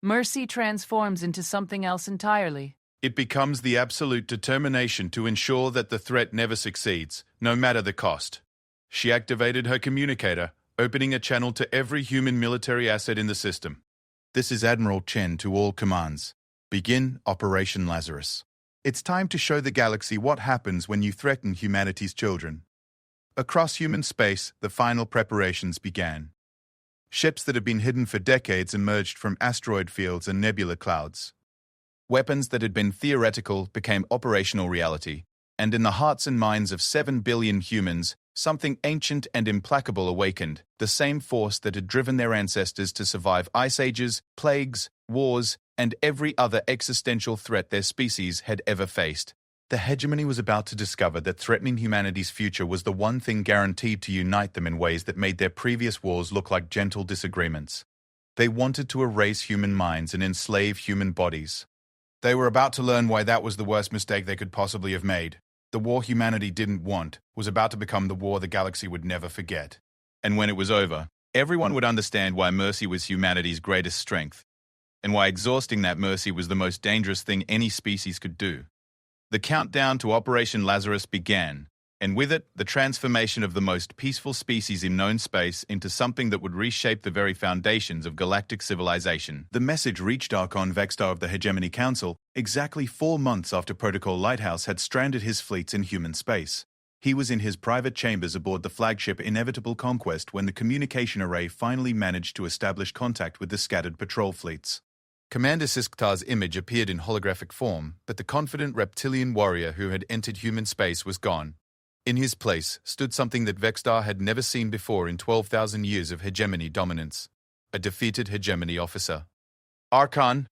mercy transforms into something else entirely. It becomes the absolute determination to ensure that the threat never succeeds, no matter the cost. She activated her communicator, opening a channel to every human military asset in the system. This is Admiral Chen to all commands. Begin Operation Lazarus. It's time to show the galaxy what happens when you threaten humanity's children. Across human space, the final preparations began. Ships that had been hidden for decades emerged from asteroid fields and nebula clouds. Weapons that had been theoretical became operational reality, and in the hearts and minds of 7 billion humans, something ancient and implacable awakened, the same force that had driven their ancestors to survive ice ages, plagues, wars, and every other existential threat their species had ever faced. The hegemony was about to discover that threatening humanity's future was the one thing guaranteed to unite them in ways that made their previous wars look like gentle disagreements. They wanted to erase human minds and enslave human bodies. They were about to learn why that was the worst mistake they could possibly have made. The war humanity didn't want was about to become the war the galaxy would never forget. And when it was over, everyone would understand why mercy was humanity's greatest strength, and why exhausting that mercy was the most dangerous thing any species could do. The countdown to Operation Lazarus began, and with it, the transformation of the most peaceful species in known space into something that would reshape the very foundations of galactic civilization. The message reached Archon Vextar of the Hegemony Council exactly 4 months after Protocol Lighthouse had stranded his fleets in human space. He was in his private chambers aboard the flagship Inevitable Conquest when the communication array finally managed to establish contact with the scattered patrol fleets. Commander Sisktar's image appeared in holographic form, but the confident reptilian warrior who had entered human space was gone. In his place stood something that Vextar had never seen before in 12,000 years of hegemony dominance. A defeated hegemony officer. Archon!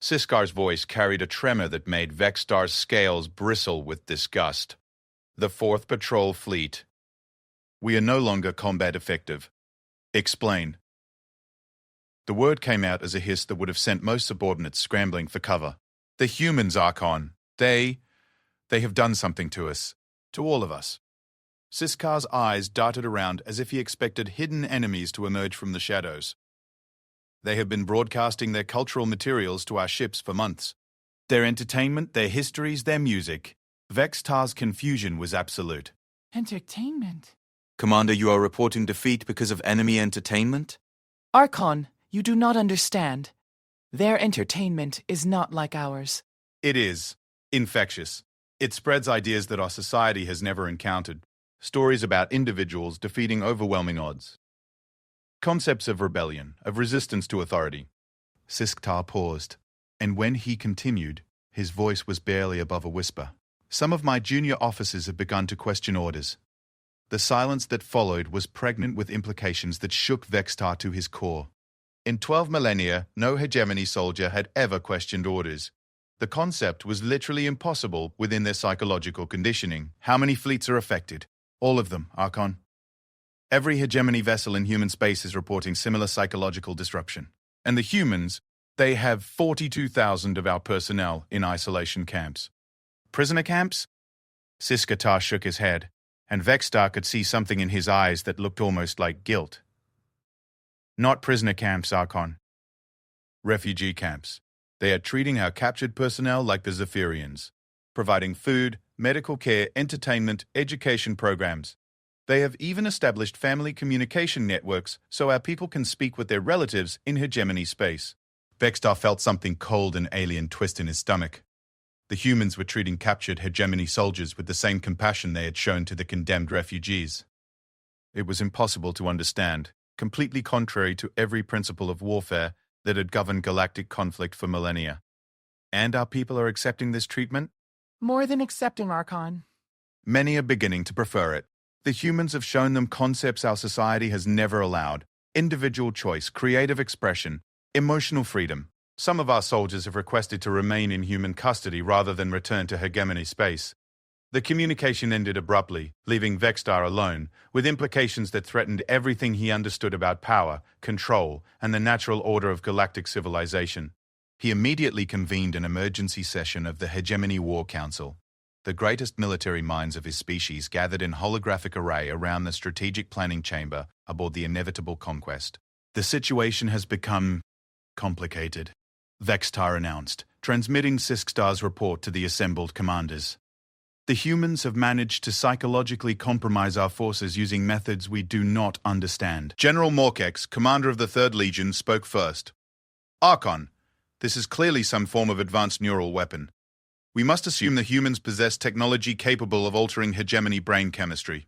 Siskar's voice carried a tremor that made Vextar's scales bristle with disgust. The 4th Patrol Fleet. We are no longer combat effective. Explain. The word came out as a hiss that would have sent most subordinates scrambling for cover. The humans, Archon. They have done something to us. To all of us. Siskar's eyes darted around as if he expected hidden enemies to emerge from the shadows. They have been broadcasting their cultural materials to our ships for months. Their entertainment, their histories, their music. Vextar's confusion was absolute. Entertainment? Commander, you are reporting defeat because of enemy entertainment? Archon, you do not understand. Their entertainment is not like ours. It is. Infectious. It spreads ideas that our society has never encountered. Stories about individuals defeating overwhelming odds. Concepts of rebellion, of resistance to authority. Sisktar paused, and when he continued, his voice was barely above a whisper. Some of my junior officers have begun to question orders. The silence that followed was pregnant with implications that shook Vextar to his core. In 12 millennia, no hegemony soldier had ever questioned orders. The concept was literally impossible within their psychological conditioning. How many fleets are affected? All of them, Archon. Every hegemony vessel in human space is reporting similar psychological disruption. And the humans, they have 42,000 of our personnel in isolation camps. Prisoner camps? Siskatar shook his head, and Vextar could see something in his eyes that looked almost like guilt. Not prisoner camps, Archon. Refugee camps. They are treating our captured personnel like the Zephyrians, providing food, medical care, entertainment, education programs. They have even established family communication networks so our people can speak with their relatives in hegemony space. Vextar felt something cold and alien twist in his stomach. The humans were treating captured hegemony soldiers with the same compassion they had shown to the condemned refugees. It was impossible to understand, completely contrary to every principle of warfare that had governed galactic conflict for millennia. And our people are accepting this treatment? More than accepting, Archon. Many are beginning to prefer it. The humans have shown them concepts our society has never allowed: individual choice, creative expression, emotional freedom. Some of our soldiers have requested to remain in human custody rather than return to hegemony space. The communication ended abruptly, leaving Vextar alone, with implications that threatened everything he understood about power, control, and the natural order of galactic civilization. He immediately convened an emergency session of the Hegemony War Council. The greatest military minds of his species gathered in holographic array around the strategic planning chamber aboard the inevitable conquest. The situation has become complicated, Vextar announced, transmitting Sisktar's report to the assembled commanders. The humans have managed to psychologically compromise our forces using methods we do not understand. General Morkex, commander of the 3rd Legion, spoke first. Archon, this is clearly some form of advanced neural weapon. We must assume the humans possess technology capable of altering hegemony brain chemistry.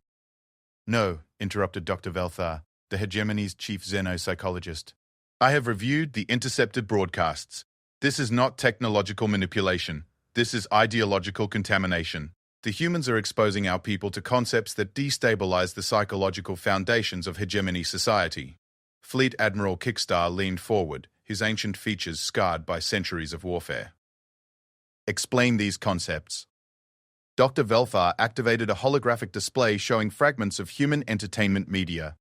No, interrupted Dr. Velthar, the hegemony's chief xenopsychologist. I have reviewed the intercepted broadcasts. This is not technological manipulation. This is ideological contamination. The humans are exposing our people to concepts that destabilize the psychological foundations of hegemony society. Fleet Admiral Kickstar leaned forward, his ancient features scarred by centuries of warfare. Explain these concepts. Dr. Velthar activated a holographic display showing fragments of human entertainment media.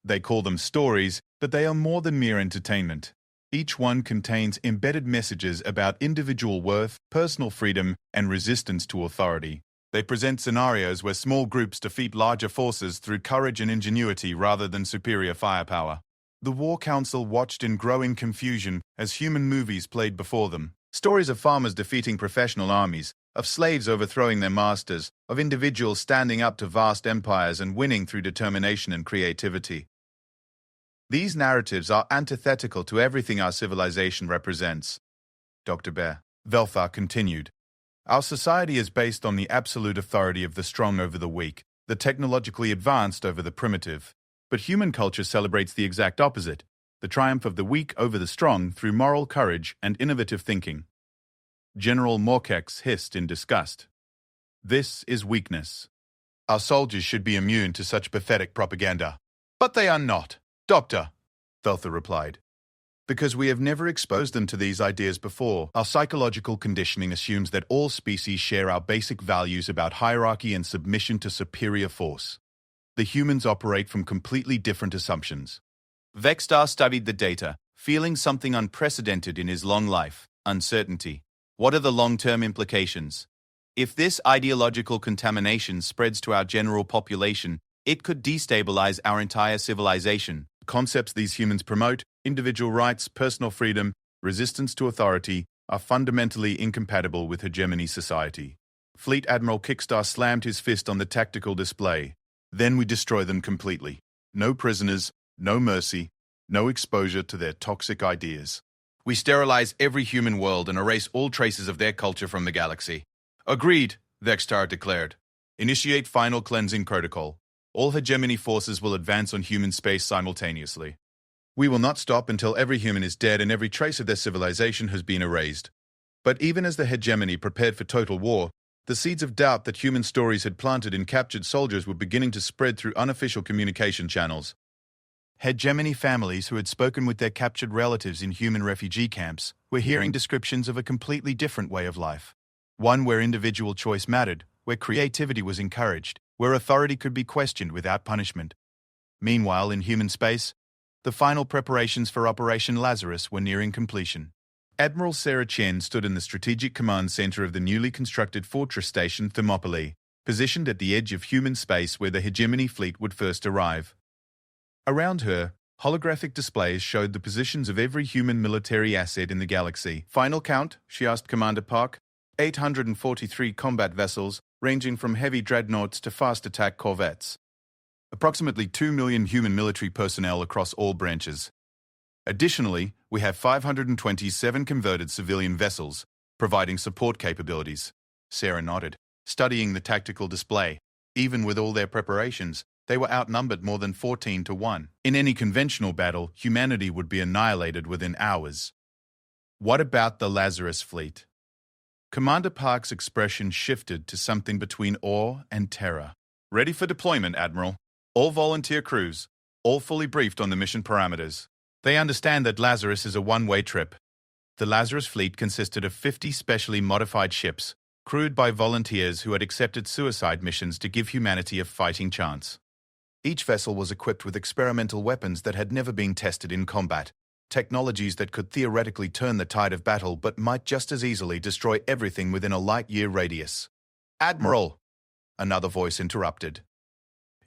They call them stories, but they are more than mere entertainment. Each one contains embedded messages about individual worth, personal freedom, and resistance to authority. They present scenarios where small groups defeat larger forces through courage and ingenuity rather than superior firepower. The War Council watched in growing confusion as human movies played before them. Stories of farmers defeating professional armies, of slaves overthrowing their masters, of individuals standing up to vast empires and winning through determination and creativity. These narratives are antithetical to everything our civilization represents. Dr. Bear. Velthar continued. Our society is based on the absolute authority of the strong over the weak, the technologically advanced over the primitive. But human culture celebrates the exact opposite, the triumph of the weak over the strong through moral courage and innovative thinking. General Morkex hissed in disgust. This is weakness. Our soldiers should be immune to such pathetic propaganda. But they are not, Doctor, Velthar replied. Because we have never exposed them to these ideas before, our psychological conditioning assumes that all species share our basic values about hierarchy and submission to superior force. The humans operate from completely different assumptions. Vextar studied the data, feeling something unprecedented in his long life: uncertainty. What are the long-term implications? If this ideological contamination spreads to our general population, it could destabilize our entire civilization. The concepts these humans promote, individual rights, personal freedom, resistance to authority, are fundamentally incompatible with hegemony society. Fleet Admiral Kickstar slammed his fist on the tactical display. Then we destroy them completely. No prisoners, no mercy, no exposure to their toxic ideas. We sterilize every human world and erase all traces of their culture from the galaxy. Agreed, Vextar declared. Initiate final cleansing protocol. All hegemony forces will advance on human space simultaneously. We will not stop until every human is dead and every trace of their civilization has been erased. But even as the hegemony prepared for total war, the seeds of doubt that human stories had planted in captured soldiers were beginning to spread through unofficial communication channels. Hegemony families who had spoken with their captured relatives in human refugee camps were hearing descriptions of a completely different way of life. One where individual choice mattered, where creativity was encouraged, where authority could be questioned without punishment. Meanwhile, in human space, the final preparations for Operation Lazarus were nearing completion. Admiral Sarah Chen stood in the Strategic Command Center of the newly constructed fortress station Thermopylae, positioned at the edge of human space where the hegemony fleet would first arrive. Around her, holographic displays showed the positions of every human military asset in the galaxy. Final count, she asked Commander Park. 843 combat vessels, ranging from heavy dreadnoughts to fast attack corvettes. Approximately 2 million human military personnel across all branches. Additionally, we have 527 converted civilian vessels, providing support capabilities. Sarah nodded, studying the tactical display. Even with all their preparations, they were outnumbered more than 14 to 1. In any conventional battle, humanity would be annihilated within hours. What about the Lazarus fleet? Commander Park's expression shifted to something between awe and terror. Ready for deployment, Admiral. All volunteer crews, all fully briefed on the mission parameters. They understand that Lazarus is a one-way trip. The Lazarus fleet consisted of 50 specially modified ships, crewed by volunteers who had accepted suicide missions to give humanity a fighting chance. Each vessel was equipped with experimental weapons that had never been tested in combat, technologies that could theoretically turn the tide of battle but might just as easily destroy everything within a light-year radius. Admiral! Another voice interrupted.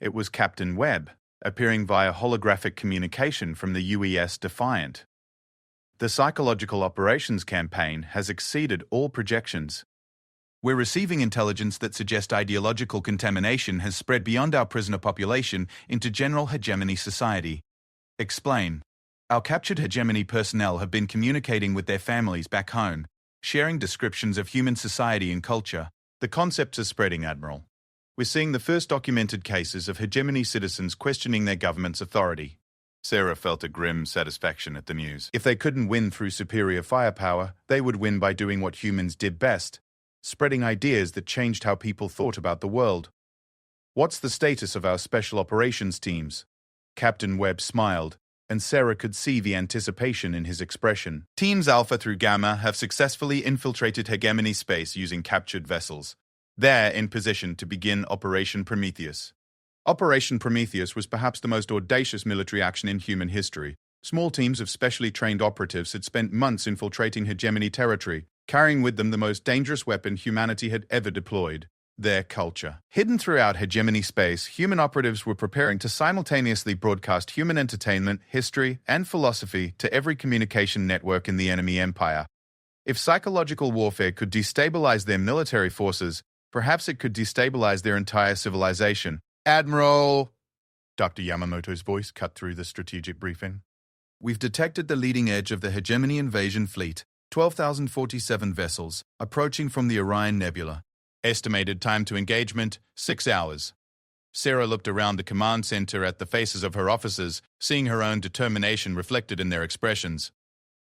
It was Captain Webb, appearing via holographic communication from the UES Defiant. The psychological operations campaign has exceeded all projections. We're receiving intelligence that suggests ideological contamination has spread beyond our prisoner population into general hegemony society. Explain. Our captured hegemony personnel have been communicating with their families back home, sharing descriptions of human society and culture. The concepts are spreading, Admiral. We're seeing the first documented cases of hegemony citizens questioning their government's authority. Sarah felt a grim satisfaction at the news. If they couldn't win through superior firepower, they would win by doing what humans did best, spreading ideas that changed how people thought about the world. What's the status of our special operations teams? Captain Webb smiled, and Sarah could see the anticipation in his expression. Teams Alpha through Gamma have successfully infiltrated hegemony space using captured vessels. They're in position to begin Operation Prometheus. Operation Prometheus was perhaps the most audacious military action in human history. Small teams of specially trained operatives had spent months infiltrating hegemony territory, carrying with them the most dangerous weapon humanity had ever deployed: their culture. Hidden throughout hegemony space, human operatives were preparing to simultaneously broadcast human entertainment, history, and philosophy to every communication network in the enemy empire. If psychological warfare could destabilize their military forces, perhaps it could destabilize their entire civilization. Admiral! Dr. Yamamoto's voice cut through the strategic briefing. We've detected the leading edge of the hegemony invasion fleet, 12,047 vessels, approaching from the Orion Nebula. Estimated time to engagement, 6 hours. Sarah looked around the command center at the faces of her officers, seeing her own determination reflected in their expressions.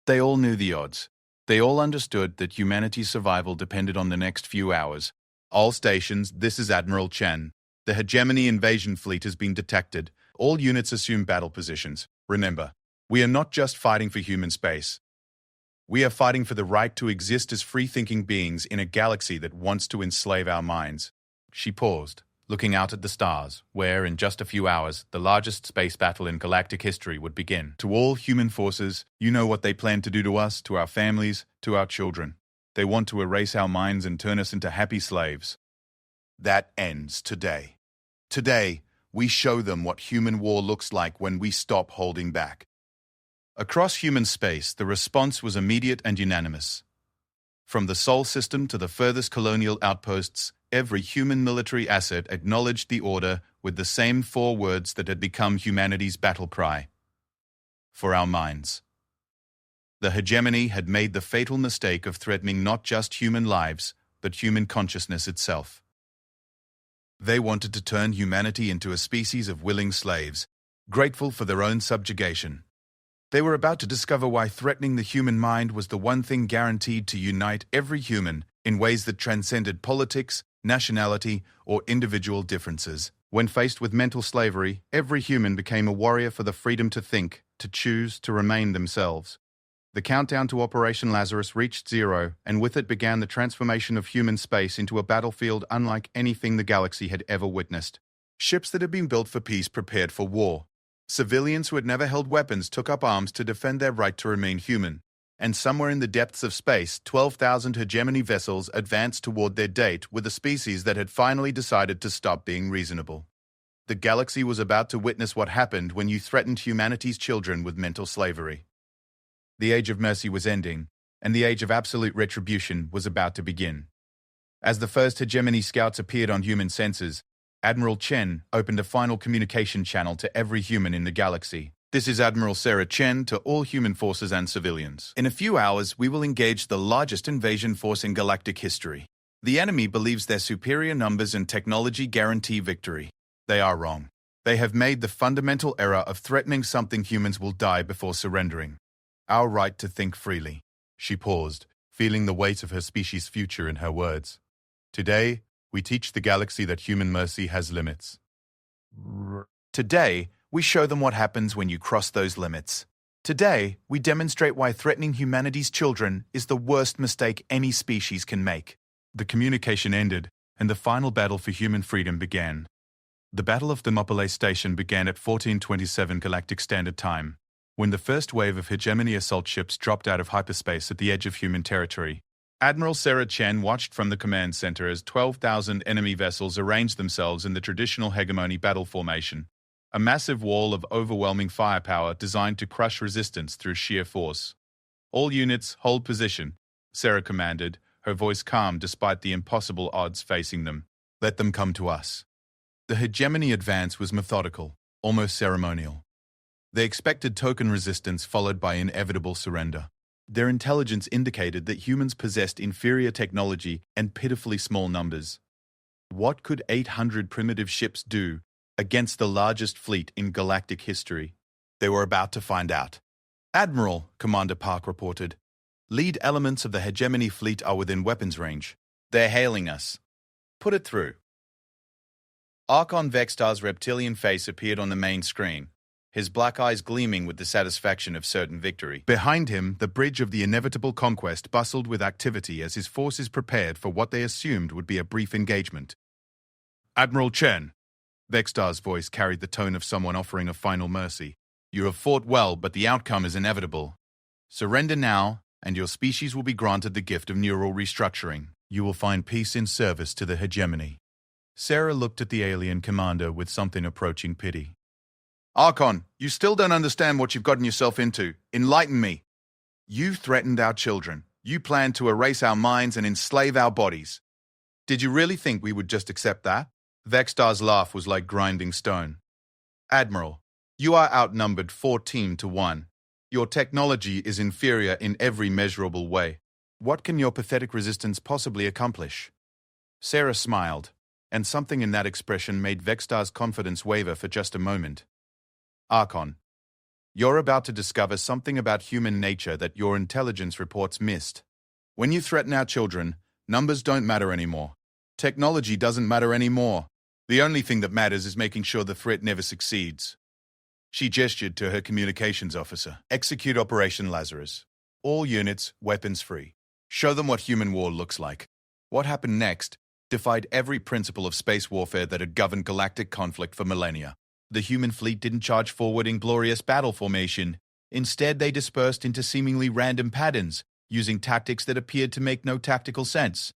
They all knew the odds. They all understood that humanity's survival depended on the next few hours. All stations, this is Admiral Chen. The hegemony invasion fleet has been detected. All units assume battle positions. Remember, we are not just fighting for human space. We are fighting for the right to exist as free-thinking beings in a galaxy that wants to enslave our minds. She paused, looking out at the stars, where, in just a few hours, the largest space battle in galactic history would begin. To all human forces, you know what they plan to do to us, to our families, to our children. They want to erase our minds and turn us into happy slaves. That ends today. Today, we show them what human war looks like when we stop holding back. Across human space, the response was immediate and unanimous. From the Sol system to the furthest colonial outposts, every human military asset acknowledged the order with the same 4 words that had become humanity's battle cry: for our minds. The hegemony had made the fatal mistake of threatening not just human lives, but human consciousness itself. They wanted to turn humanity into a species of willing slaves, grateful for their own subjugation. They were about to discover why threatening the human mind was the one thing guaranteed to unite every human in ways that transcended politics, nationality, or individual differences. When faced with mental slavery, every human became a warrior for the freedom to think, to choose, to remain themselves. The countdown to Operation Lazarus reached zero, and with it began the transformation of human space into a battlefield unlike anything the galaxy had ever witnessed. Ships that had been built for peace prepared for war. Civilians who had never held weapons took up arms to defend their right to remain human. And somewhere in the depths of space, 12,000 hegemony vessels advanced toward their date with a species that had finally decided to stop being reasonable. The galaxy was about to witness what happened when you threatened humanity's children with mental slavery. The Age of Mercy was ending, and the Age of Absolute Retribution was about to begin. As the first hegemony scouts appeared on human sensors, Admiral Chen opened a final communication channel to every human in the galaxy. This is Admiral Sarah Chen to all human forces and civilians. In a few hours, we will engage the largest invasion force in galactic history. The enemy believes their superior numbers and technology guarantee victory. They are wrong. They have made the fundamental error of threatening something humans will die before surrendering. Our right to think freely. She paused, feeling the weight of her species' future in her words. Today, we teach the galaxy that human mercy has limits. Today, we show them what happens when you cross those limits. Today, we demonstrate why threatening humanity's children is the worst mistake any species can make. The communication ended, and the final battle for human freedom began. The Battle of Thermopylae Station began at 1427 Galactic Standard Time, when the first wave of hegemony assault ships dropped out of hyperspace at the edge of human territory. Admiral Sarah Chen watched from the command center as 12,000 enemy vessels arranged themselves in the traditional hegemony battle formation, a massive wall of overwhelming firepower designed to crush resistance through sheer force. All units, hold position, Sarah commanded, her voice calm despite the impossible odds facing them. Let them come to us. The hegemony advance was methodical, almost ceremonial. They expected token resistance followed by inevitable surrender. Their intelligence indicated that humans possessed inferior technology and pitifully small numbers. What could 800 primitive ships do against the largest fleet in galactic history? They were about to find out. Admiral, Commander Park reported, lead elements of the hegemony fleet are within weapons range. They're hailing us. Put it through. Archon Vextar's reptilian face appeared on the main screen, his black eyes gleaming with the satisfaction of certain victory. Behind him, the bridge of the inevitable conquest bustled with activity as his forces prepared for what they assumed would be a brief engagement. Admiral Chen, Vextar's voice carried the tone of someone offering a final mercy. You have fought well, but the outcome is inevitable. Surrender now, and your species will be granted the gift of neural restructuring. You will find peace in service to the hegemony. Sarah looked at the alien commander with something approaching pity. Archon, you still don't understand what you've gotten yourself into. Enlighten me. You threatened our children. You planned to erase our minds and enslave our bodies. Did you really think we would just accept that? Vextar's laugh was like grinding stone. Admiral, you are outnumbered 14-1. Your technology is inferior in every measurable way. What can your pathetic resistance possibly accomplish? Sarah smiled, and something in that expression made Vextar's confidence waver for just a moment. Archon, you're about to discover something about human nature that your intelligence reports missed. When you threaten our children, numbers don't matter anymore. Technology doesn't matter anymore. The only thing that matters is making sure the threat never succeeds. She gestured to her communications officer. Execute Operation Lazarus. All units, weapons free. Show them what human war looks like. What happened next defied every principle of space warfare that had governed galactic conflict for millennia. The human fleet didn't charge forward in glorious battle formation. Instead, they dispersed into seemingly random patterns, using tactics that appeared to make no tactical sense.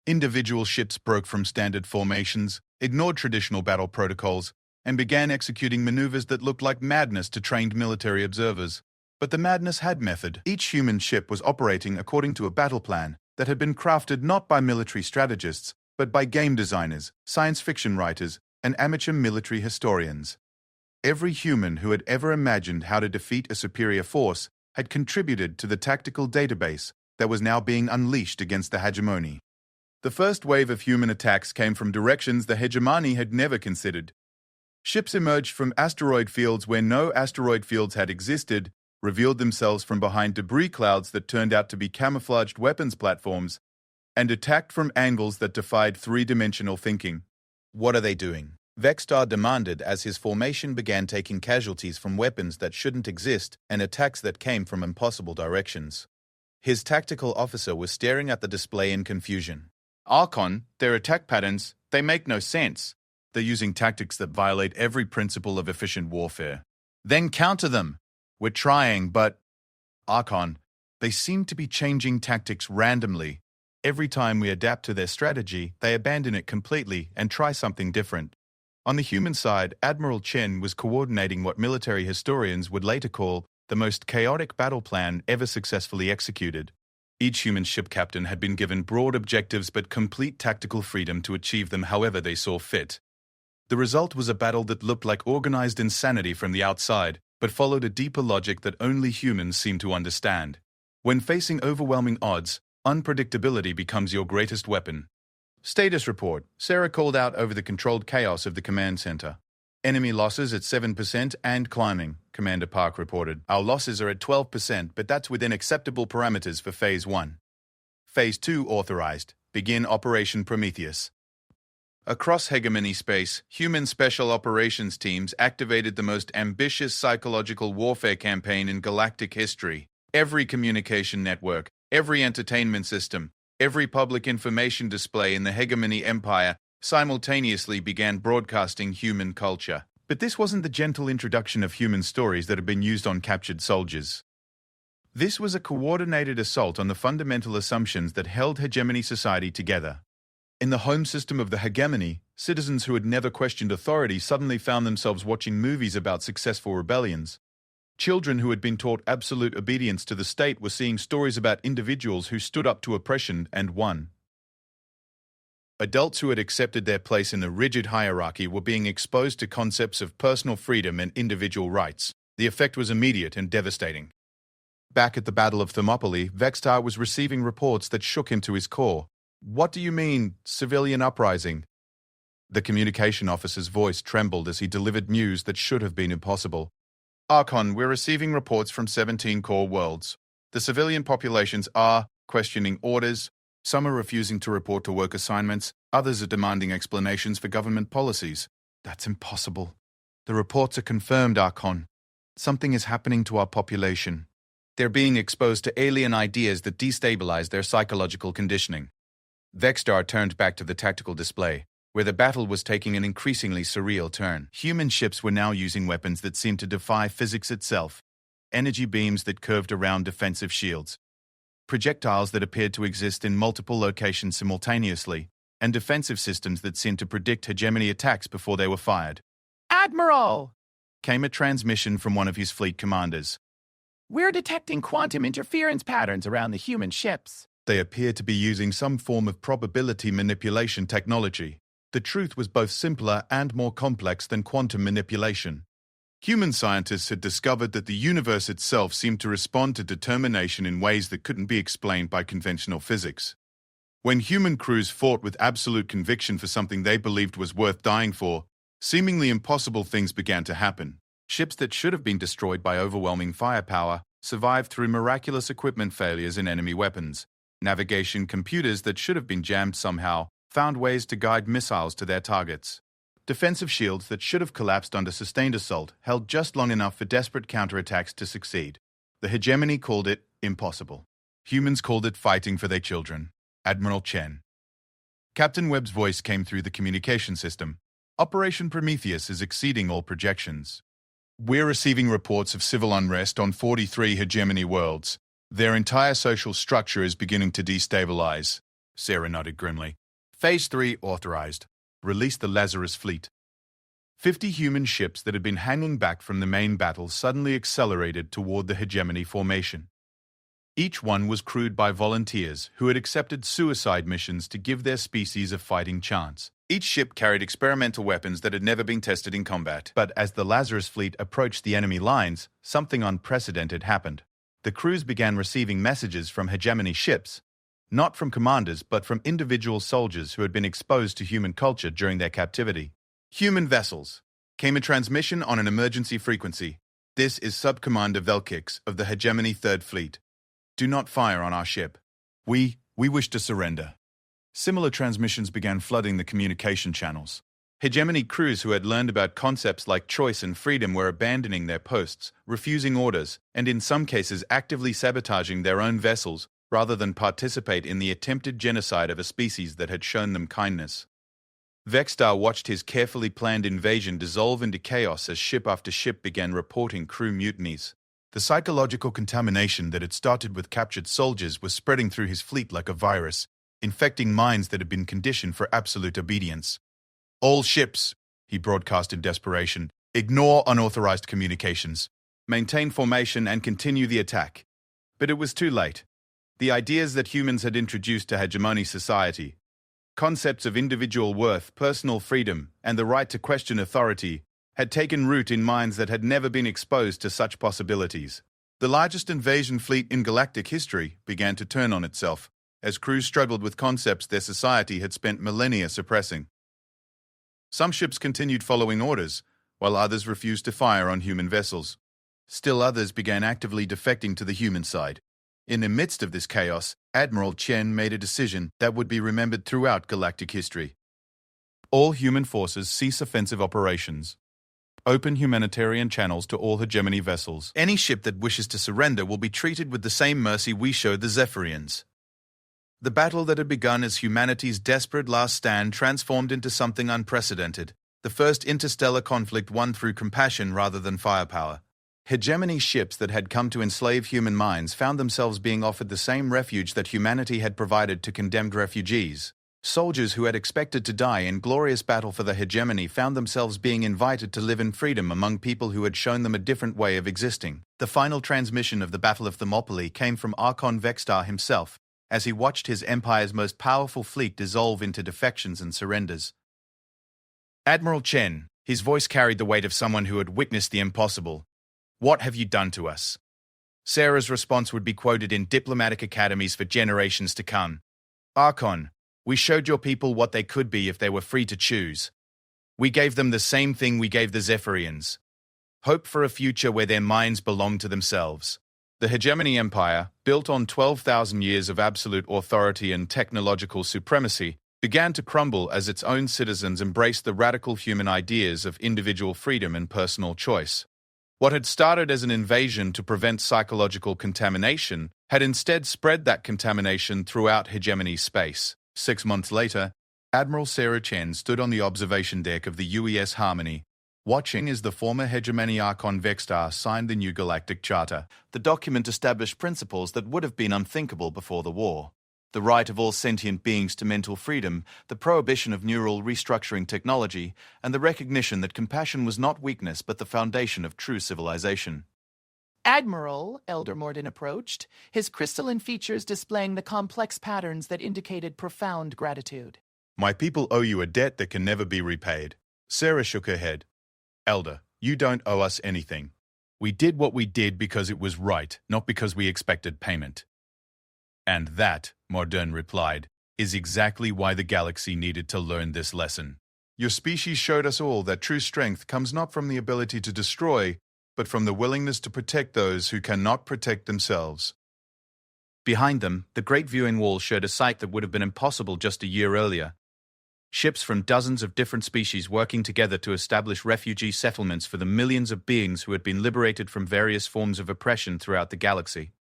Individual ships broke from standard formations, ignored traditional battle protocols, and began executing maneuvers that looked like madness to trained military observers. But the madness had method. Each human ship was operating according to a battle plan that had been crafted not by military strategists, but by game designers, science fiction writers, and amateur military historians. Every human who had ever imagined how to defeat a superior force had contributed to the tactical database that was now being unleashed against the hegemony. The first wave of human attacks came from directions the hegemony had never considered. Ships emerged from asteroid fields where no asteroid fields had existed, revealed themselves from behind debris clouds that turned out to be camouflaged weapons platforms, and attacked from angles that defied three-dimensional thinking. What are they doing? Vexstar demanded as his formation began taking casualties from weapons that shouldn't exist and attacks that came from impossible directions. His tactical officer was staring at the display in confusion. Archon, their attack patterns, they make no sense. They're using tactics that violate every principle of efficient warfare. Then counter them. We're trying, but... Archon, they seem to be changing tactics randomly. Every time we adapt to their strategy, they abandon it completely and try something different. On the human side, Admiral Chen was coordinating what military historians would later call the most chaotic battle plan ever successfully executed. Each human ship captain had been given broad objectives but complete tactical freedom to achieve them however they saw fit. The result was a battle that looked like organized insanity from the outside, but followed a deeper logic that only humans seem to understand. When facing overwhelming odds, unpredictability becomes your greatest weapon. Status report. Sarah called out over the controlled chaos of the command center. Enemy losses at 7% and climbing, Commander Park reported. Our losses are at 12%, but that's within acceptable parameters for Phase 1. Phase 2 authorized. Begin Operation Prometheus. Across hegemony space, human special operations teams activated the most ambitious psychological warfare campaign in galactic history. Every communication network, every entertainment system, every public information display in the hegemony empire simultaneously began broadcasting human culture. But this wasn't the gentle introduction of human stories that had been used on captured soldiers. This was a coordinated assault on the fundamental assumptions that held hegemony society together. In the home system of the hegemony, citizens who had never questioned authority suddenly found themselves watching movies about successful rebellions. Children who had been taught absolute obedience to the state were seeing stories about individuals who stood up to oppression and won. Adults who had accepted their place in the rigid hierarchy were being exposed to concepts of personal freedom and individual rights. The effect was immediate and devastating. Back at the Battle of Thermopylae, Vexstar was receiving reports that shook him to his core. What do you mean, civilian uprising? The communication officer's voice trembled as he delivered news that should have been impossible. Archon, we're receiving reports from 17 core worlds. The civilian populations are questioning orders. Some are refusing to report to work assignments. Others are demanding explanations for government policies. That's impossible. The reports are confirmed, Archon. Something is happening to our population. They're being exposed to alien ideas that destabilize their psychological conditioning. Vexstar turned back to the tactical display, where the battle was taking an increasingly surreal turn. Human ships were now using weapons that seemed to defy physics itself. Energy beams that curved around defensive shields. Projectiles that appeared to exist in multiple locations simultaneously, and defensive systems that seemed to predict hegemony attacks before they were fired. Admiral! Came a transmission from one of his fleet commanders. We're detecting quantum interference patterns around the human ships. They appeared to be using some form of probability manipulation technology. The truth was both simpler and more complex than quantum manipulation. Human scientists had discovered that the universe itself seemed to respond to determination in ways that couldn't be explained by conventional physics. When human crews fought with absolute conviction for something they believed was worth dying for, seemingly impossible things began to happen. Ships that should have been destroyed by overwhelming firepower survived through miraculous equipment failures in enemy weapons. Navigation computers that should have been jammed somehow found ways to guide missiles to their targets. Defensive shields that should have collapsed under sustained assault held just long enough for desperate counterattacks to succeed. The hegemony called it impossible. Humans called it fighting for their children. Admiral Chen. Captain Webb's voice came through the communication system. Operation Prometheus is exceeding all projections. We're receiving reports of civil unrest on 43 hegemony worlds. Their entire social structure is beginning to destabilize. Sarah nodded grimly. Phase 3 authorized. Release the Lazarus fleet. 50 human ships that had been hanging back from the main battle suddenly accelerated toward the hegemony formation. Each one was crewed by volunteers who had accepted suicide missions to give their species a fighting chance. Each ship carried experimental weapons that had never been tested in combat. But as the Lazarus fleet approached the enemy lines, something unprecedented happened. The crews began receiving messages from hegemony ships, not from commanders but from individual soldiers who had been exposed to human culture during their captivity. Human vessels. Came a transmission on an emergency frequency. This is Subcommander Velkix of the Hegemony 3rd Fleet. Do not fire on our ship. We wish to surrender. Similar transmissions began flooding the communication channels. Hegemony crews who had learned about concepts like choice and freedom were abandoning their posts, refusing orders, and in some cases actively sabotaging their own vessels rather than participate in the attempted genocide of a species that had shown them kindness. Vexstar watched his carefully planned invasion dissolve into chaos as ship after ship began reporting crew mutinies. The psychological contamination that had started with captured soldiers was spreading through his fleet like a virus, infecting minds that had been conditioned for absolute obedience. All ships, he broadcast in desperation, ignore unauthorized communications. Maintain formation and continue the attack. But it was too late. The ideas that humans had introduced to hegemony society, concepts of individual worth, personal freedom, and the right to question authority, had taken root in minds that had never been exposed to such possibilities. The largest invasion fleet in galactic history began to turn on itself, as crews struggled with concepts their society had spent millennia suppressing. Some ships continued following orders, while others refused to fire on human vessels. Still others began actively defecting to the human side. In the midst of this chaos, Admiral Chen made a decision that would be remembered throughout galactic history. All human forces cease offensive operations. Open humanitarian channels to all hegemony vessels. Any ship that wishes to surrender will be treated with the same mercy we showed the Zephyrians. The battle that had begun as humanity's desperate last stand transformed into something unprecedented, the first interstellar conflict won through compassion rather than firepower. Hegemony ships that had come to enslave human minds found themselves being offered the same refuge that humanity had provided to condemned refugees. Soldiers who had expected to die in glorious battle for the hegemony found themselves being invited to live in freedom among people who had shown them a different way of existing. The final transmission of the Battle of Thermopylae came from Archon Vexstar himself, as he watched his empire's most powerful fleet dissolve into defections and surrenders. Admiral Chen, his voice carried the weight of someone who had witnessed the impossible. What have you done to us? Sarah's response would be quoted in diplomatic academies for generations to come. Archon, we showed your people what they could be if they were free to choose. We gave them the same thing we gave the Zephyrians. Hope for a future where their minds belong to themselves. The Hegemony Empire, built on 12,000 years of absolute authority and technological supremacy, began to crumble as its own citizens embraced the radical human ideas of individual freedom and personal choice. What had started as an invasion to prevent psychological contamination had instead spread that contamination throughout hegemony space. 6 months later, Admiral Sarah Chen stood on the observation deck of the UES Harmony, watching as the former hegemony Archon Vexstar signed the new Galactic Charter. The document established principles that would have been unthinkable before the war. The right of all sentient beings to mental freedom, the prohibition of neural restructuring technology, and the recognition that compassion was not weakness but the foundation of true civilization. Admiral, Elder Morden approached, his crystalline features displaying the complex patterns that indicated profound gratitude. My people owe you a debt that can never be repaid. Sarah shook her head. Elder, you don't owe us anything. We did what we did because it was right, not because we expected payment. And that, Morden replied, is exactly why the galaxy needed to learn this lesson. Your species showed us all that true strength comes not from the ability to destroy, but from the willingness to protect those who cannot protect themselves. Behind them, the Great Viewing Wall showed a sight that would have been impossible just a year earlier. Ships from dozens of different species working together to establish refugee settlements for the millions of beings who had been liberated from various forms of oppression throughout the galaxy.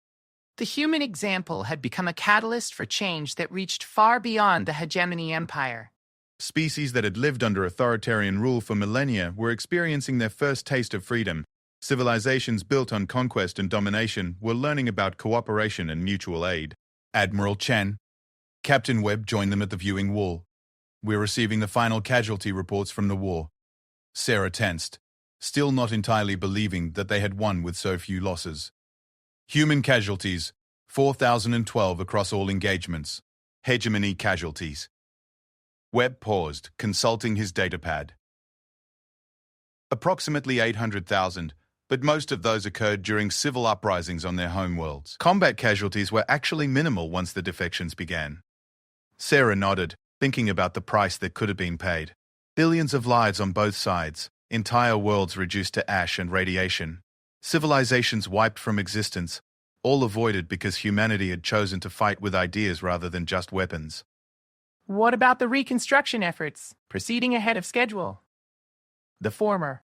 The human example had become a catalyst for change that reached far beyond the Hegemony Empire. Species that had lived under authoritarian rule for millennia were experiencing their first taste of freedom. Civilizations built on conquest and domination were learning about cooperation and mutual aid. Admiral Chen, Captain Webb joined them at the viewing wall. We're receiving the final casualty reports from the war. Sarah tensed, still not entirely believing that they had won with so few losses. Human casualties, 4,012 across all engagements. Hegemony casualties. Webb paused, consulting his datapad. Approximately 800,000, but most of those occurred during civil uprisings on their homeworlds. Combat casualties were actually minimal once the defections began. Sarah nodded, thinking about the price that could have been paid. Billions of lives on both sides, entire worlds reduced to ash and radiation. Civilizations wiped from existence, all avoided because humanity had chosen to fight with ideas rather than just weapons. What about the reconstruction efforts, proceeding ahead of schedule? The former,